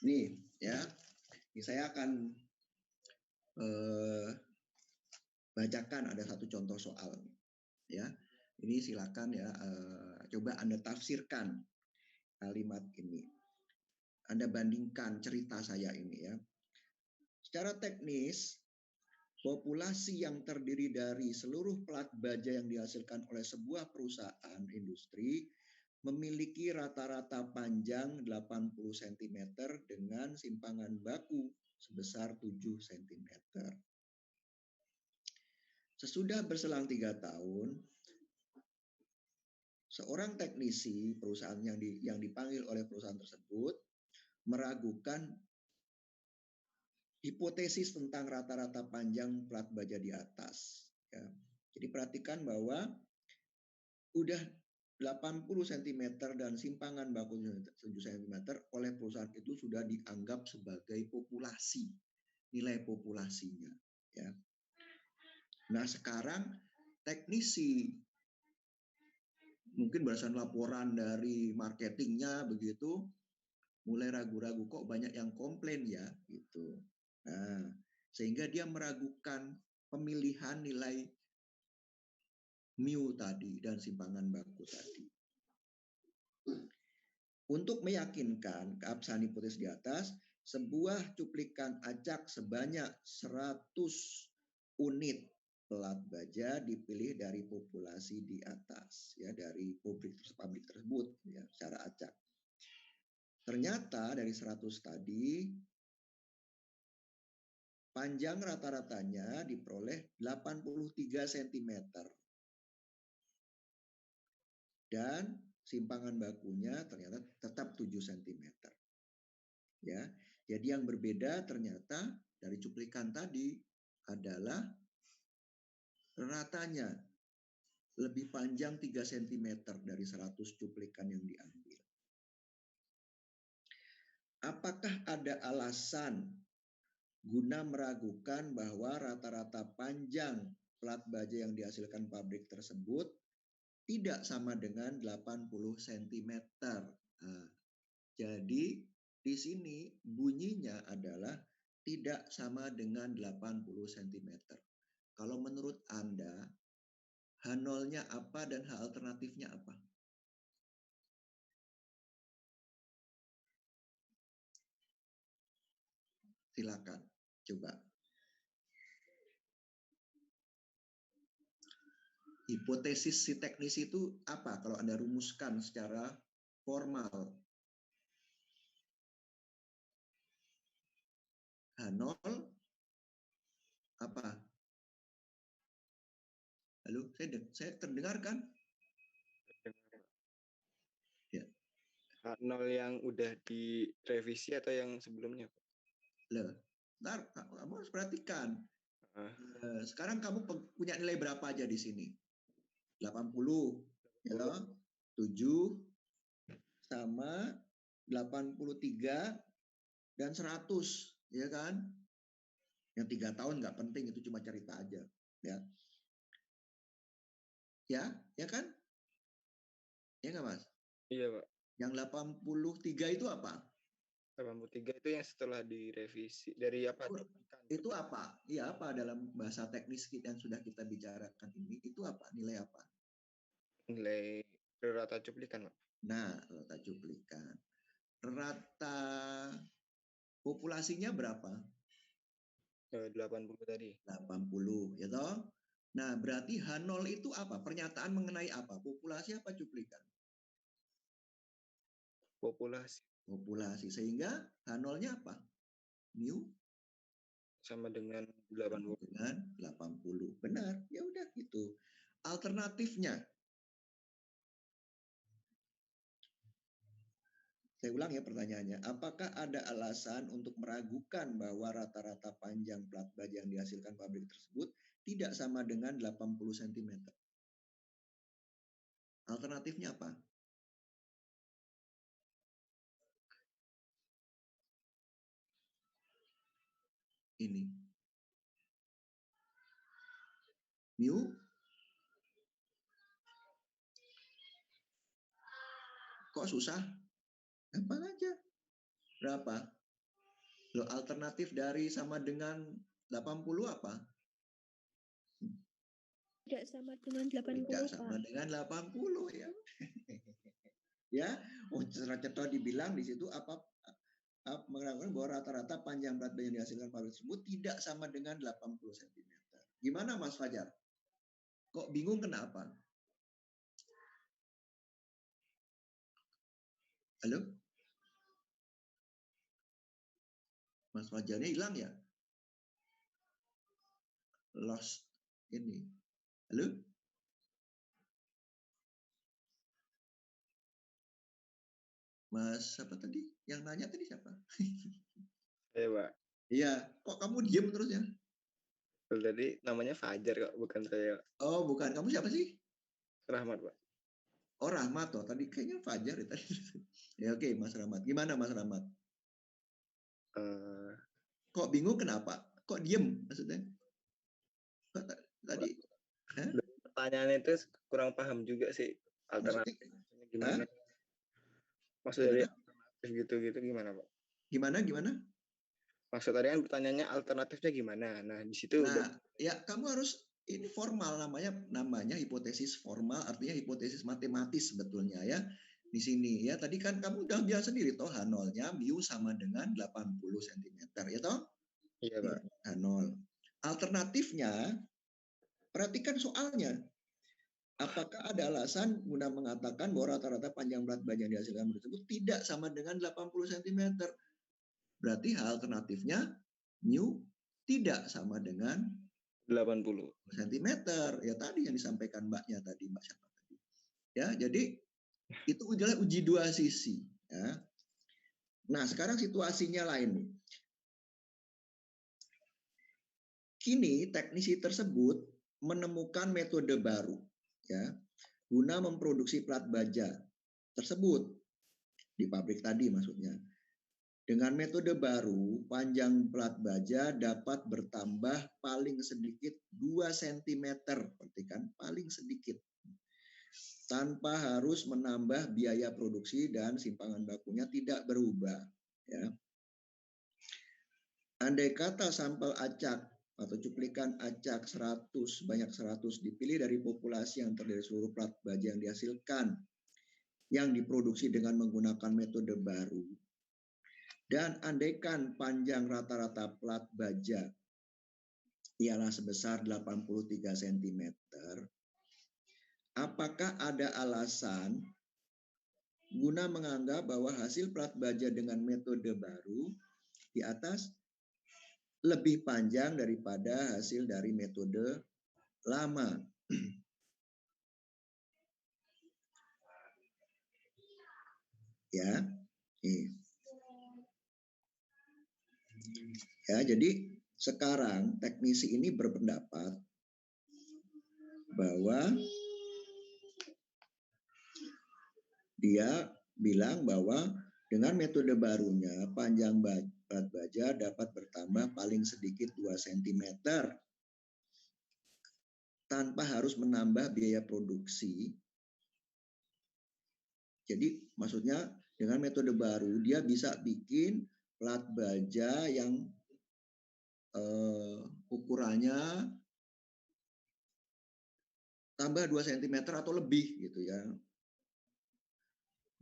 Nih, ya. Ini saya akan bacakan ada satu contoh soal, ya. Ini silakan ya, coba Anda tafsirkan kalimat ini. Anda bandingkan cerita saya ini ya. Secara teknis, populasi yang terdiri dari seluruh pelat baja yang dihasilkan oleh sebuah perusahaan industri memiliki rata-rata panjang 80 cm dengan simpangan baku sebesar 7 cm. Sesudah berselang 3 tahun, seorang teknisi perusahaan yang dipanggil oleh perusahaan tersebut meragukan hipotesis tentang rata-rata panjang plat baja di atas. Ya. Jadi perhatikan bahwa udah 80 cm dan simpangan baku 7 cm oleh perusahaan itu sudah dianggap sebagai populasi, nilai populasinya. Ya. Nah sekarang teknisi mungkin berdasarkan laporan dari marketingnya begitu, mulai ragu-ragu kok banyak yang komplain ya gitu. Nah, sehingga dia meragukan pemilihan nilai mu tadi dan simpangan baku tadi. Untuk meyakinkan keabsahan hipotesis di atas, sebuah cuplikan acak sebanyak 100 unit pelat baja dipilih dari populasi di atas, ya, dari pabrik tersebut, ya, secara acak. Ternyata dari 100 tadi, panjang rata-ratanya diperoleh 83 cm. Dan simpangan bakunya ternyata tetap 7 cm. Ya. Jadi yang berbeda ternyata dari cuplikan tadi adalah ratanya lebih panjang 3 cm dari 100 cuplikan yang diambil. Apakah ada alasan guna meragukan bahwa rata-rata panjang plat baja yang dihasilkan pabrik tersebut tidak sama dengan 80 cm. Nah, jadi di sini bunyinya adalah tidak sama dengan 80 cm. Kalau menurut Anda, H0-nya apa dan H alternatifnya apa? Silakan, coba. Hipotesis si teknis itu apa kalau Anda rumuskan secara formal? H0 apa? Halo, saya terdengarkan? Ya. H0 yang udah direvisi atau yang sebelumnya, Pak? Loh, ntar kamu harus perhatikan. Ah, Sekarang kamu punya nilai berapa aja di sini? 80, ya, 7 sama 83 dan 100, ya kan? Yang 3 tahun nggak penting, itu cuma cerita aja, ya. Ya kan? Ya nggak, Mas? iya, Pak. Yang 83 itu apa? 83 itu yang setelah direvisi dari apa? Itu apa? Iya, apa dalam bahasa teknis yang sudah kita bicarakan ini? Itu apa? Nilai apa? Nilai rata cuplikan, Pak. Nah, rata cuplikan. Rata populasinya berapa? 80 tadi. 80, ya toh? Nah, berarti H0 itu apa? Pernyataan mengenai apa? Populasi apa cuplikan? Populasi Populasi. Sehingga H0-nya apa? Mu sama dengan sama 80. dengan 80. Benar, ya udah gitu. Alternatifnya, saya ulang ya pertanyaannya. Apakah ada alasan untuk meragukan bahwa rata-rata panjang plat baja yang dihasilkan pabrik tersebut tidak sama dengan 80 cm? Alternatifnya apa? Ini. Mu kok susah? Gampang aja. Berapa? Loh, alternatif dari sama dengan 80 apa? Tidak sama dengan 80, Tidak Pak. sama dengan 80 ya. Ya, contoh dibilang di situ mengatakan bahwa rata-rata panjang berat baja yang dihasilkan pabrik tersebut tidak sama dengan 80 cm. Gimana Mas Fajar? Kok bingung kenapa? Halo? Mas Fajarnya hilang ya? Lost ini. Halo? Mas siapa tadi? Yang nanya tadi siapa? Iya, Pak. Iya, kok kamu diem terus ya? Tadi namanya Fajar kok, bukan saya. Oh, bukan. Kamu siapa sih? Rahmat, Pak. Oh, Rahmat toh. Tadi kayaknya Fajar ya tadi. Ya oke, Mas Rahmat. Gimana Mas Rahmat? Kok bingung kenapa? Kok diem maksudnya? Kok tadi? Pertanyaan itu kurang paham juga sih. Alternatifnya gimana? Maksud dari alternatif gitu-gitu gimana, Pak? Gimana? Maksud tadi kan pertanyaannya alternatifnya gimana? Nah, di situ ya kamu harus ini formal namanya hipotesis formal, artinya hipotesis matematis sebetulnya ya. Di sini ya tadi kan kamu udah bilang sendiri toh H0-nya mu sama dengan 80 cm ya toh? Iya, Pak. H0. Alternatifnya perhatikan soalnya. Apakah ada alasan guna mengatakan bahwa rata-rata panjang berat baja yang dihasilkan tersebut tidak sama dengan 80 cm? Berarti alternatifnya mu tidak sama dengan 80 cm. Ya tadi yang disampaikan Mbaknya tadi, Mbak siapa tadi. Ya, jadi itu adalah uji dua sisi. Ya. Nah, sekarang situasinya lain nih. Kini teknisi tersebut menemukan metode baru, ya, guna memproduksi plat baja tersebut di pabrik tadi maksudnya. Dengan metode baru, panjang plat baja dapat bertambah paling sedikit 2 cm, perhatikan paling sedikit. Tanpa harus menambah biaya produksi dan simpangan bakunya tidak berubah. Ya. Andai kata sampel acak atau cuplikan acak 100, sebanyak 100 dipilih dari populasi yang terdiri dari seluruh plat baja yang dihasilkan, yang diproduksi dengan menggunakan metode baru, dan andaikan panjang rata-rata plat baja ialah sebesar 83 cm, apakah ada alasan guna menganggap bahwa hasil plat baja dengan metode baru di atas lebih panjang daripada hasil dari metode lama? Ya, ya, jadi sekarang teknisi ini berpendapat bahwa dia bilang bahwa dengan metode barunya panjang plat baja dapat bertambah paling sedikit 2 cm tanpa harus menambah biaya produksi. Jadi maksudnya dengan metode baru dia bisa bikin plat baja yang ukurannya tambah 2 cm atau lebih gitu ya.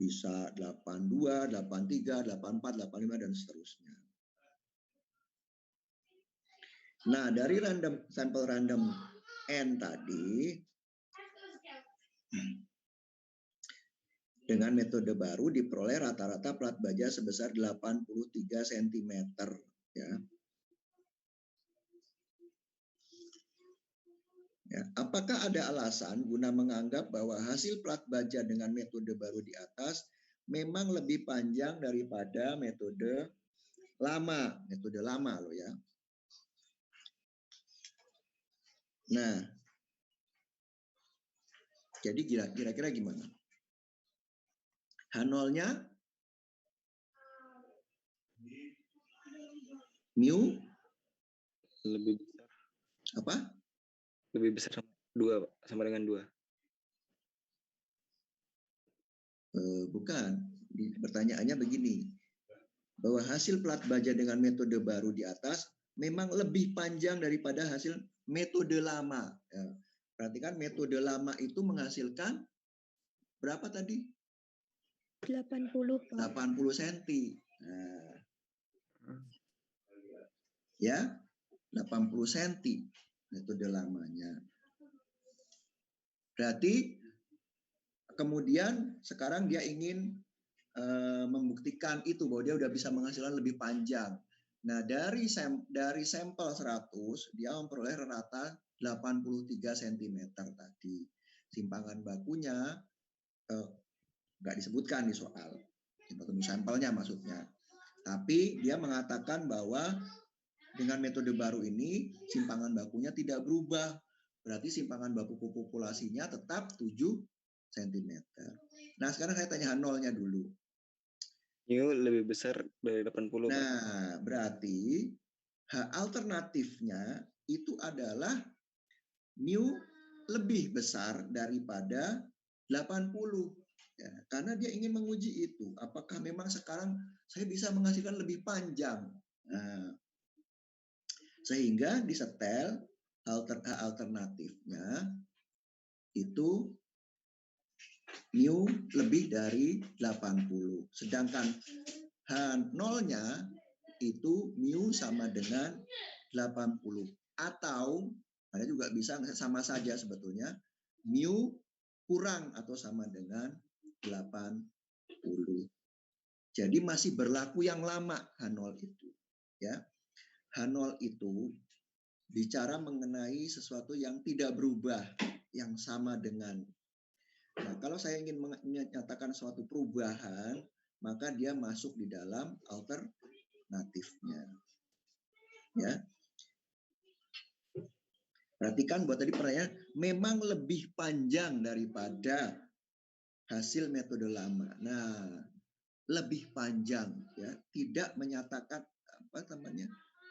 Bisa 82, 83, 84, 85 dan seterusnya. Nah, dari sampel random N tadi dengan metode baru diperoleh rata-rata plat baja sebesar 83 cm ya. Ya, apakah ada alasan guna menganggap bahwa hasil plat baja dengan metode baru di atas memang lebih panjang daripada metode lama? Metode lama loh ya. Nah, jadi kira-kira gimana? H0-nya mu Lebih besar. Apa? Lebih besar sama dengan 2. Bukan. Pertanyaannya begini. Bahwa hasil plat baja dengan metode baru di atas memang lebih panjang daripada hasil metode lama. Ya. Perhatikan metode lama itu menghasilkan berapa tadi? 80. 80 cm. Nah, ya, 80 cm metode lamanya. Berarti kemudian sekarang dia ingin membuktikan itu bahwa dia udah bisa menghasilkan lebih panjang. Nah, dari sampel 100 dia memperoleh rata 83 cm tadi. Simpangan bakunya nggak disebutkan di soal. Sampelnya maksudnya. Tapi dia mengatakan bahwa dengan metode baru ini simpangan bakunya tidak berubah. Berarti simpangan baku populasinya tetap 7 cm. Nah, sekarang saya tanya H0-nya dulu. Mu lebih besar dari 80. Nah, berarti H alternatifnya itu adalah mu lebih besar daripada 80. Ya, karena dia ingin menguji itu. Apakah memang sekarang saya bisa menghasilkan lebih panjang? Nah, sehingga disetel alternatifnya itu mu lebih dari 80. Sedangkan H0-nya itu mu sama dengan 80. Atau Anda juga bisa sama saja sebetulnya mu kurang atau sama dengan 80. Jadi masih berlaku yang lama H0 itu. Ya. H0 itu bicara mengenai sesuatu yang tidak berubah, yang sama dengan. Nah, kalau saya ingin menyatakan suatu perubahan, maka dia masuk di dalam alternatifnya. Ya. Perhatikan buat tadi pertanyaan, memang lebih panjang daripada hasil metode lama. Nah, lebih panjang ya, tidak menyatakan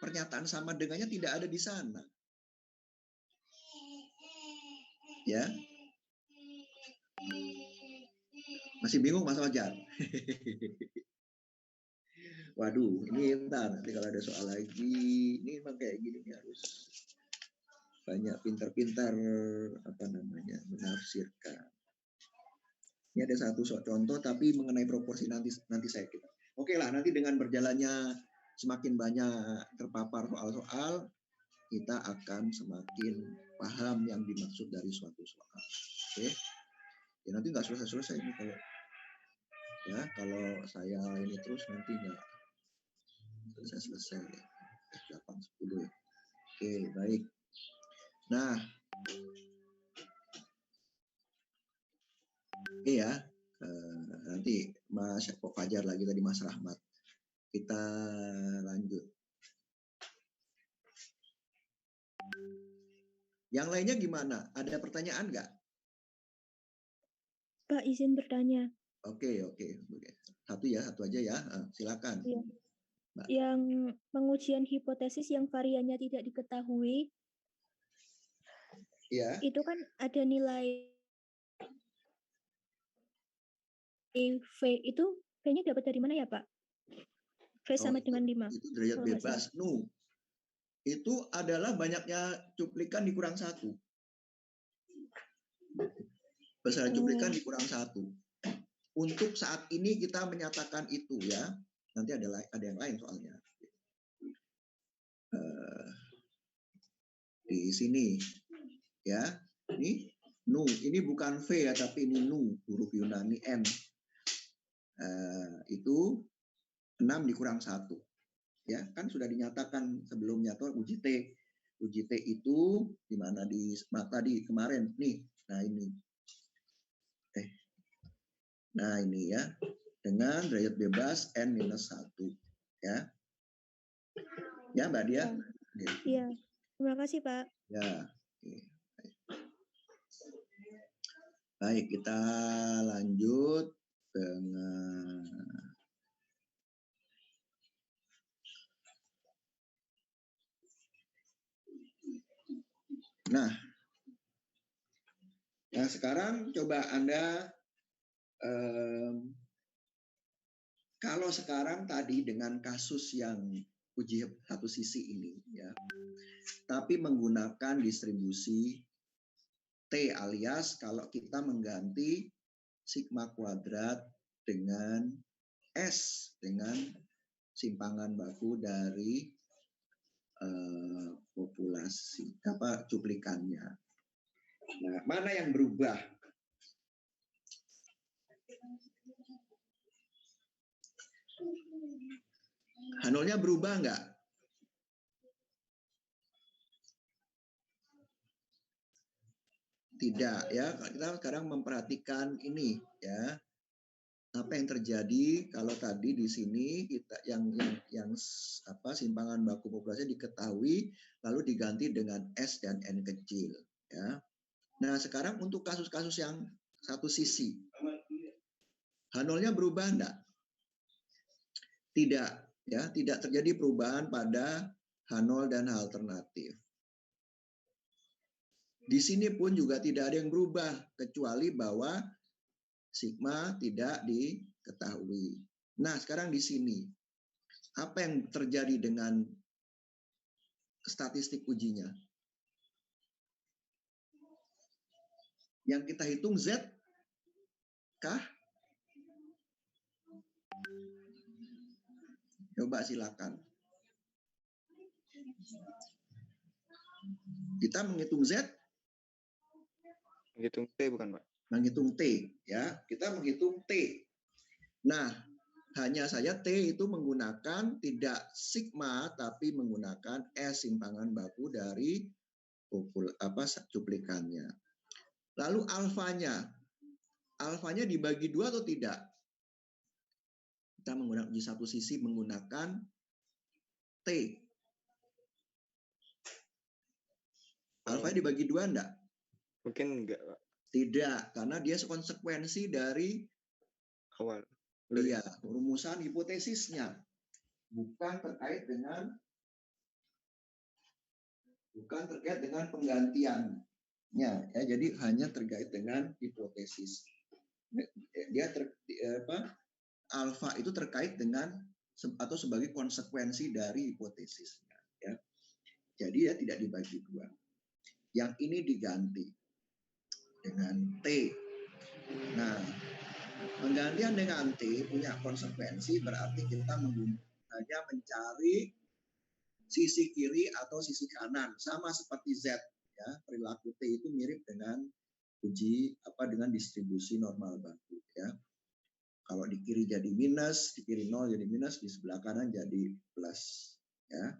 pernyataan sama dengannya tidak ada di sana. Ya. Masih bingung Mas Fajar? Waduh, ini ntar nanti kalau ada soal lagi, ini memang kayak gini nih, harus banyak pintar-pintar menafsirkan. Ini ada satu contoh tapi mengenai proporsi nanti saya kira. Oke lah, nanti dengan berjalannya semakin banyak terpapar soal-soal, kita akan semakin paham yang dimaksud dari suatu soal. Oke, ya nanti nggak selesai-selesai ini kalau saya ini terus nanti nggak selesai. 8-10 ya. Oke, baik. Nah, iya, nanti Mas Fajar lagi tadi Mas Rahmat. Kita lanjut. Yang lainnya gimana? Ada pertanyaan nggak? Pak, izin bertanya. Oke. Satu aja ya. Silakan. Ya. Yang pengujian hipotesis yang variannya tidak diketahui, ya. Itu kan ada nilai V itu V-nya dapat dari mana ya, Pak? V sama dengan 5. Itu derajat bebas. Itu adalah banyaknya cuplikan dikurang 1. Besar cuplikan dikurang 1. Untuk saat ini kita menyatakan itu ya. Nanti ada yang lain soalnya. Di sini ya. Ini bukan V ya, tapi ini nu, huruf Yunani N. Itu 6 dikurang 1. Ya, kan sudah dinyatakan sebelumnya tuh uji T. Uji T itu di mana di tadi kemarin nih. Nah, ini. Nah, ini ya. Dengan derajat bebas N-1 ya. Ya, Mbak Dia? Iya. Terima kasih, Pak. Ya. Baik, kita lanjut dengan Nah, sekarang coba Anda kalau sekarang tadi dengan kasus yang uji satu sisi ini ya, tapi menggunakan distribusi T alias kalau kita mengganti sigma kuadrat dengan S dengan simpangan baku dari populasi cuplikannya. Nah, mana yang berubah? Hanolnya berubah enggak? Tidak ya. Kita sekarang memperhatikan ini ya. Apa yang terjadi kalau tadi di sini kita yang simpangan baku populasinya diketahui lalu diganti dengan S dan N kecil ya. Nah, sekarang untuk kasus-kasus yang satu sisi Hanolnya berubah enggak? Tidak ya, tidak terjadi perubahan pada Hanol dan alternatif. Di sini pun juga tidak ada yang berubah kecuali bahwa sigma tidak diketahui. Nah, sekarang di sini apa yang terjadi dengan statistik ujinya? Yang kita hitung Z kah? Coba silakan. Kita menghitung Z? Menghitung T bukan, Pak? Menghitung T, ya. Kita menghitung T. Nah, hanya saja T itu menggunakan tidak sigma, tapi menggunakan S simpangan baku dari cuplikannya. Lalu alfanya dibagi 2 atau tidak? Kita menggunakan di satu sisi menggunakan T. Alfanya dibagi 2 enggak? Mungkin enggak, Pak. Tidak, karena dia konsekuensi dari awal. Iya, rumusan hipotesisnya. Bukan terkait dengan penggantiannya. Ya, jadi hanya terkait dengan hipotesis. Alfa itu terkait dengan atau sebagai konsekuensi dari hipotesisnya. Ya. Jadi ya tidak dibagi dua. Yang ini diganti dengan T. Nah, penggantian dengan T punya konsekuensi berarti kita hanya mencari sisi kiri atau sisi kanan, sama seperti Z. Ya, perilaku T itu mirip dengan dengan distribusi normal baku. Ya. Kalau di kiri jadi minus, di kiri 0 jadi minus, di sebelah kanan jadi plus. Ya.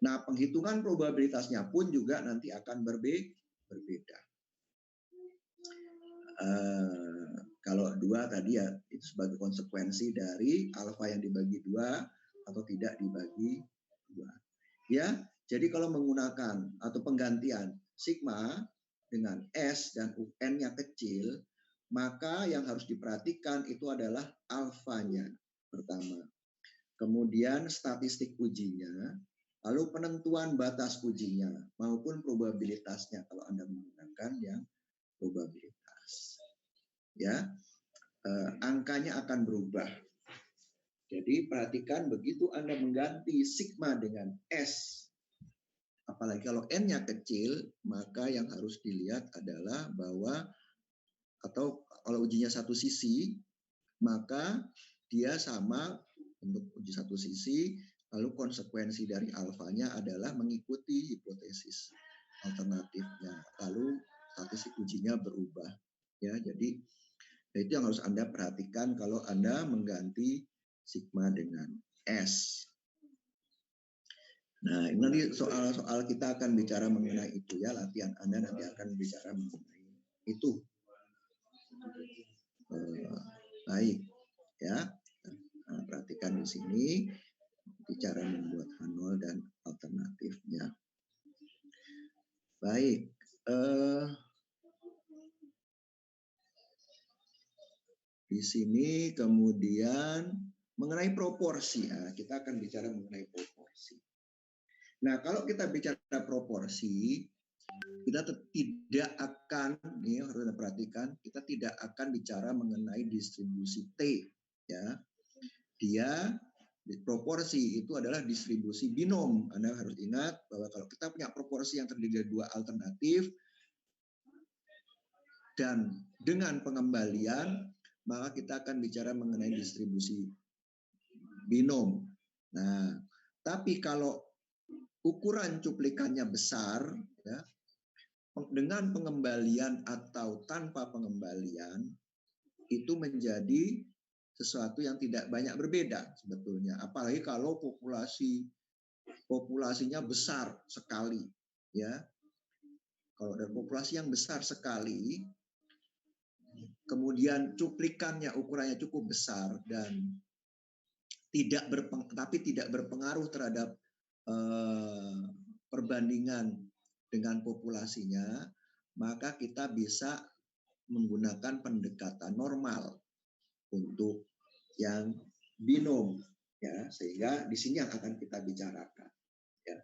Nah, penghitungan probabilitasnya pun juga nanti akan berbeda. Kalau 2 tadi ya itu sebagai konsekuensi dari alfa yang dibagi 2 atau tidak dibagi 2. Ya, jadi kalau menggunakan atau penggantian sigma dengan S dan UN-nya kecil, maka yang harus diperhatikan itu adalah alfanya pertama. Kemudian statistik ujinya, lalu penentuan batas ujinya maupun probabilitasnya kalau Anda menggunakan yang probabilitas. Ya, angkanya akan berubah. Jadi perhatikan begitu Anda mengganti sigma dengan S, apalagi kalau N-nya kecil, maka yang harus dilihat adalah bahwa atau kalau ujinya satu sisi, maka dia sama untuk uji satu sisi, lalu konsekuensi dari alfanya adalah mengikuti hipotesis alternatifnya, lalu statistik ujinya berubah. Ya, jadi itu yang harus Anda perhatikan kalau Anda mengganti sigma dengan S. Nah, ini nanti soal-soal kita akan bicara mengenai itu ya, latihan Anda nanti akan bicara mengenai itu. Baik, ya. Nah, perhatikan di sini bicara membuat H0 dan alternatifnya. Baik, di sini kemudian mengenai proporsi, ya, kita akan bicara mengenai proporsi. Nah, kalau kita bicara proporsi, kita tidak akan, ini harus Anda perhatikan, kita tidak akan bicara mengenai distribusi T, ya. Dia proporsi itu adalah distribusi binom. Anda harus ingat bahwa kalau kita punya proporsi yang terdiri dari dua alternatif dan dengan pengembalian, maka kita akan bicara mengenai distribusi binom. Nah, tapi kalau ukuran cuplikannya besar, ya, dengan pengembalian atau tanpa pengembalian, itu menjadi sesuatu yang tidak banyak berbeda sebetulnya. Apalagi kalau populasinya besar sekali, ya. Kalau ada populasi yang besar sekali, kemudian cuplikannya ukurannya cukup besar dan tidak berpengaruh terhadap perbandingan dengan populasinya, maka kita bisa menggunakan pendekatan normal untuk yang binom, ya, sehingga di sini yang akan kita bicarakan. Ya.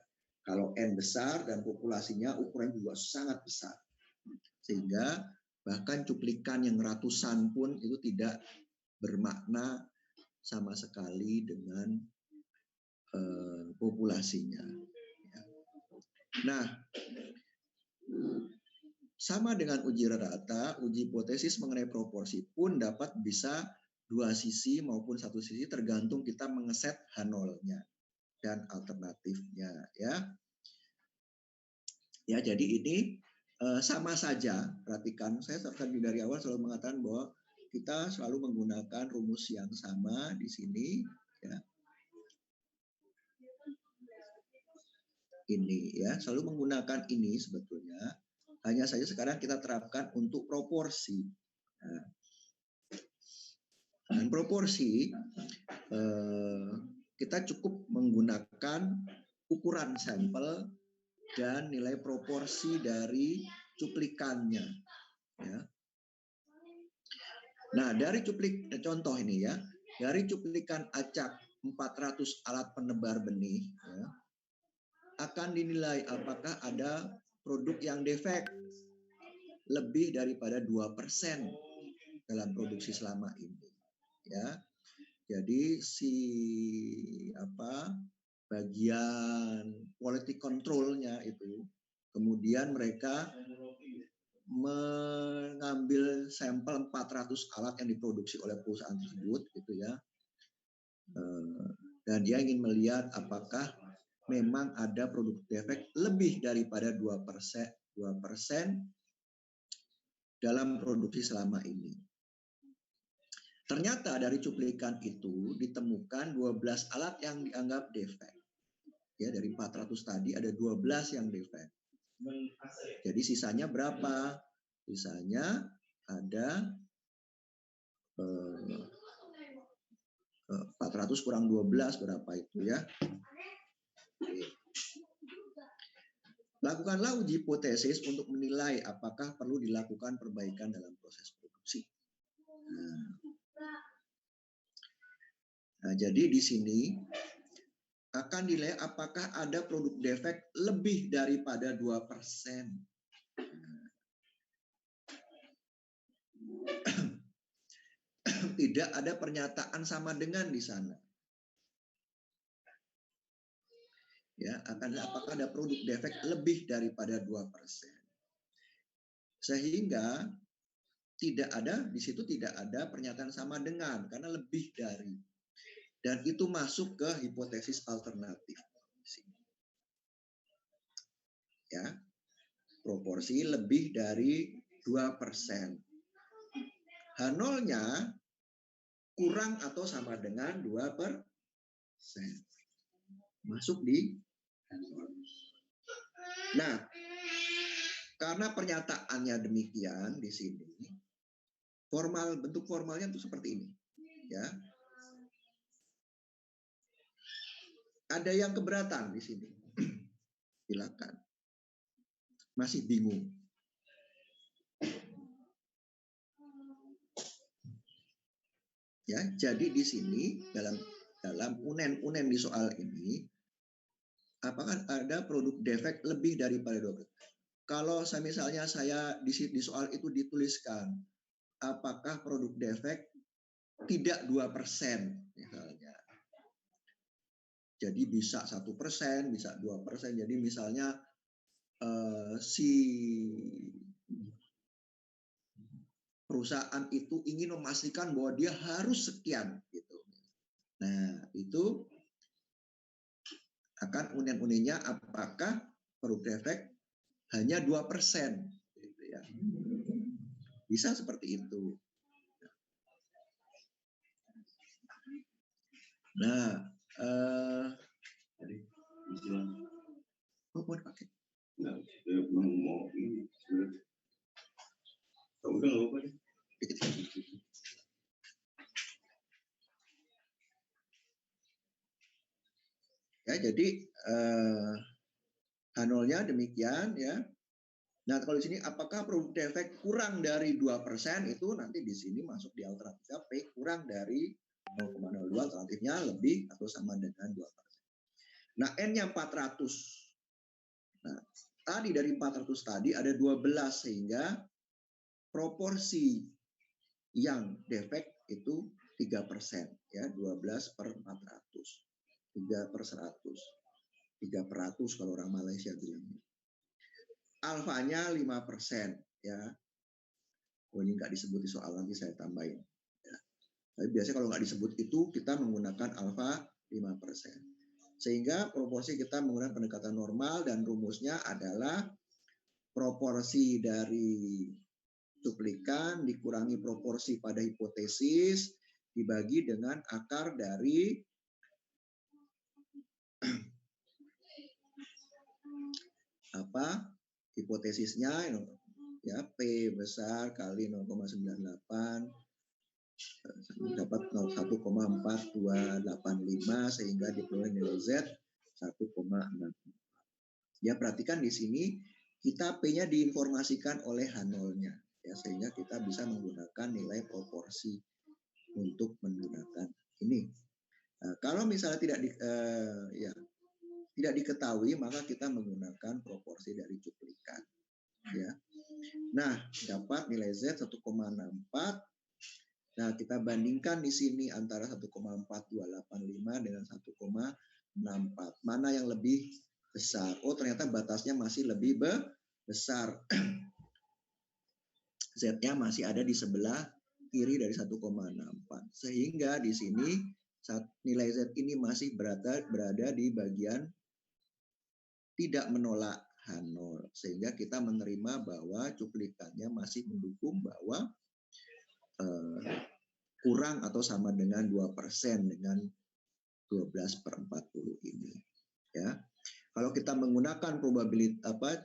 Kalau N besar dan populasinya ukuran juga sangat besar, sehingga bahkan cuplikan yang ratusan pun itu tidak bermakna sama sekali dengan populasinya. Ya. Nah, sama dengan uji rata, uji hipotesis mengenai proporsi pun dapat bisa dua sisi maupun satu sisi tergantung kita mengeset H0-nya dan alternatifnya, ya. Ya, jadi ini sama saja. Perhatikan, saya tadi dari awal selalu mengatakan bahwa kita selalu menggunakan rumus yang sama di sini, ya. Ini ya, selalu menggunakan ini sebetulnya. Hanya saja sekarang kita terapkan untuk proporsi. Nah, dan proporsi kita cukup menggunakan ukuran sampel dan nilai proporsi dari cuplikannya. Ya. Nah, dari contoh ini ya, dari cuplikan acak 400 alat penebar benih, ya, akan dinilai apakah ada produk yang defek lebih daripada 2% dalam produksi selama ini. Ya, Jadi si bagian quality control-nya itu, kemudian mereka mengambil sampel 400 alat yang diproduksi oleh perusahaan tersebut, gitu ya. Dan dia ingin melihat apakah memang ada produk defect lebih daripada 2% dalam produksi selama ini. Ternyata dari cuplikan itu ditemukan 12 alat yang dianggap defect. Ya, dari 400 tadi ada 12 yang defect. Jadi sisanya berapa? Sisanya ada 400 kurang 12 berapa itu ya? Lakukanlah uji hipotesis untuk menilai apakah perlu dilakukan perbaikan dalam proses produksi. Nah, jadi di sini akan dinilai apakah ada produk defect lebih daripada 2%. Tidak ada pernyataan sama dengan di sana. Ya, apakah ada produk defect lebih daripada 2%. Sehingga tidak ada di situ, tidak ada pernyataan sama dengan, karena lebih dari. Dan itu masuk ke hipotesis alternatif. Ya, proporsi lebih dari 2%. H0-nya kurang atau sama dengan 2%. Masuk di H0. Nah, karena pernyataannya demikian di sini, bentuk formalnya itu seperti ini. Ya. Ada yang keberatan di sini. Silakan. Masih bingung. Ya, jadi di sini dalam unen di soal ini, apakah ada produk defect lebih daripada 2%? Kalau misalnya saya di soal itu dituliskan, apakah produk defect tidak 2% misalnya. Jadi bisa 1%, bisa 2%. Jadi misalnya si perusahaan itu ingin memastikan bahwa dia harus sekian gitu. Nah, itu akan unen-unennya apakah produk defect hanya 2%, gitu ya. Bisa seperti itu. Nah, mau pakai? Ya, jadi H0-nya demikian ya. Nah, kalau di sini apakah produk defect kurang dari 2%, itu nanti di sini masuk di alternatifnya P kurang dari 0,02, alternatifnya lebih atau sama dengan 2%. Nah, N-nya 400. Nah, tadi dari 400 tadi ada 12, sehingga proporsi yang defect itu 3%. Ya, 12/400. 3/100. 3/100 kalau orang Malaysia bilangnya. Alfanya 5%. Ya. Oh, ini nggak disebut di soal, nanti saya tambahin. Ya. Tapi biasanya kalau nggak disebut itu, kita menggunakan alfa 5%. Sehingga proporsi kita menggunakan pendekatan normal, dan rumusnya adalah proporsi dari cuplikan dikurangi proporsi pada hipotesis dibagi dengan akar dari hipotesisnya ya, P besar kali 0,98 dapat 1,4285, sehingga diperoleh nilai Z 1,6. Ya, perhatikan di sini kita P-nya diinformasikan oleh H0-nya ya, sehingga kita bisa menggunakan nilai proporsi untuk menggunakan ini. Nah, kalau misalnya tidak diketahui, maka kita menggunakan proporsi dari cuplikan. Ya. Nah, dapat nilai Z 1,64 Nah, kita bandingkan di sini antara 1,4285 dengan 1,64. Mana yang lebih besar? Oh, ternyata batasnya masih lebih besar. Z-nya masih ada di sebelah kiri dari 1,64. Sehingga di sini nilai Z ini masih berada di bagian tidak menolak H0. Sehingga kita menerima bahwa cuplikannya masih mendukung bahwa kurang atau sama dengan 2% dengan 12/40 ini. Ya. Kalau kita menggunakan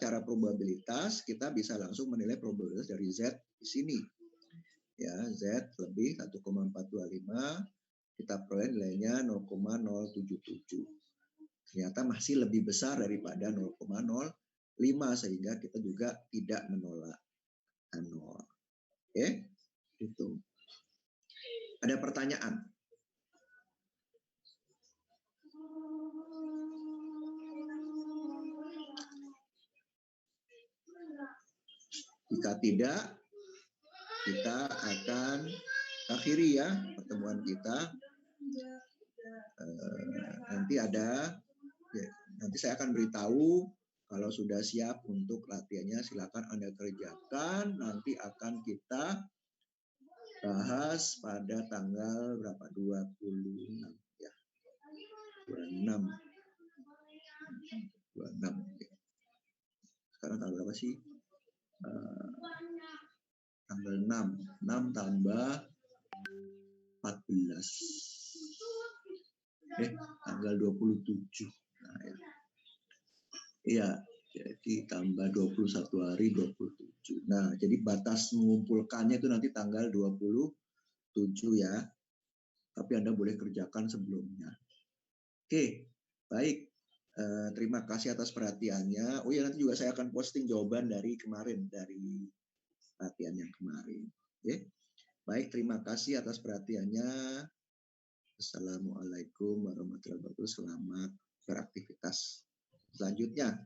cara probabilitas, kita bisa langsung menilai probabilitas dari Z di sini. Ya, Z lebih 1,425, kita peroleh nilainya 0,077. Ternyata masih lebih besar daripada 0,05, sehingga kita juga tidak menolak H0. Oke, itu. Ada pertanyaan? Jika tidak, kita akan akhiri ya pertemuan kita. Nanti saya akan beritahu kalau sudah siap untuk latihannya, silakan Anda kerjakan. Nanti akan kita bahas pada tanggal berapa? 26 ya. 26. Sekarang tanggal berapa sih? Tanggal 6 tambah 14. Tanggal 27. Nah, ya. Iya, jadi tambah 21 hari 27. Nah, jadi batas mengumpulkannya itu nanti tanggal 27 ya. Tapi Anda boleh kerjakan sebelumnya. Oke, baik. Terima kasih atas perhatiannya. Oh ya, nanti juga saya akan posting jawaban dari kemarin, dari latihan yang kemarin. Oke. Baik, terima kasih atas perhatiannya. Assalamualaikum warahmatullahi wabarakatuh. Selamat beraktivitas selanjutnya.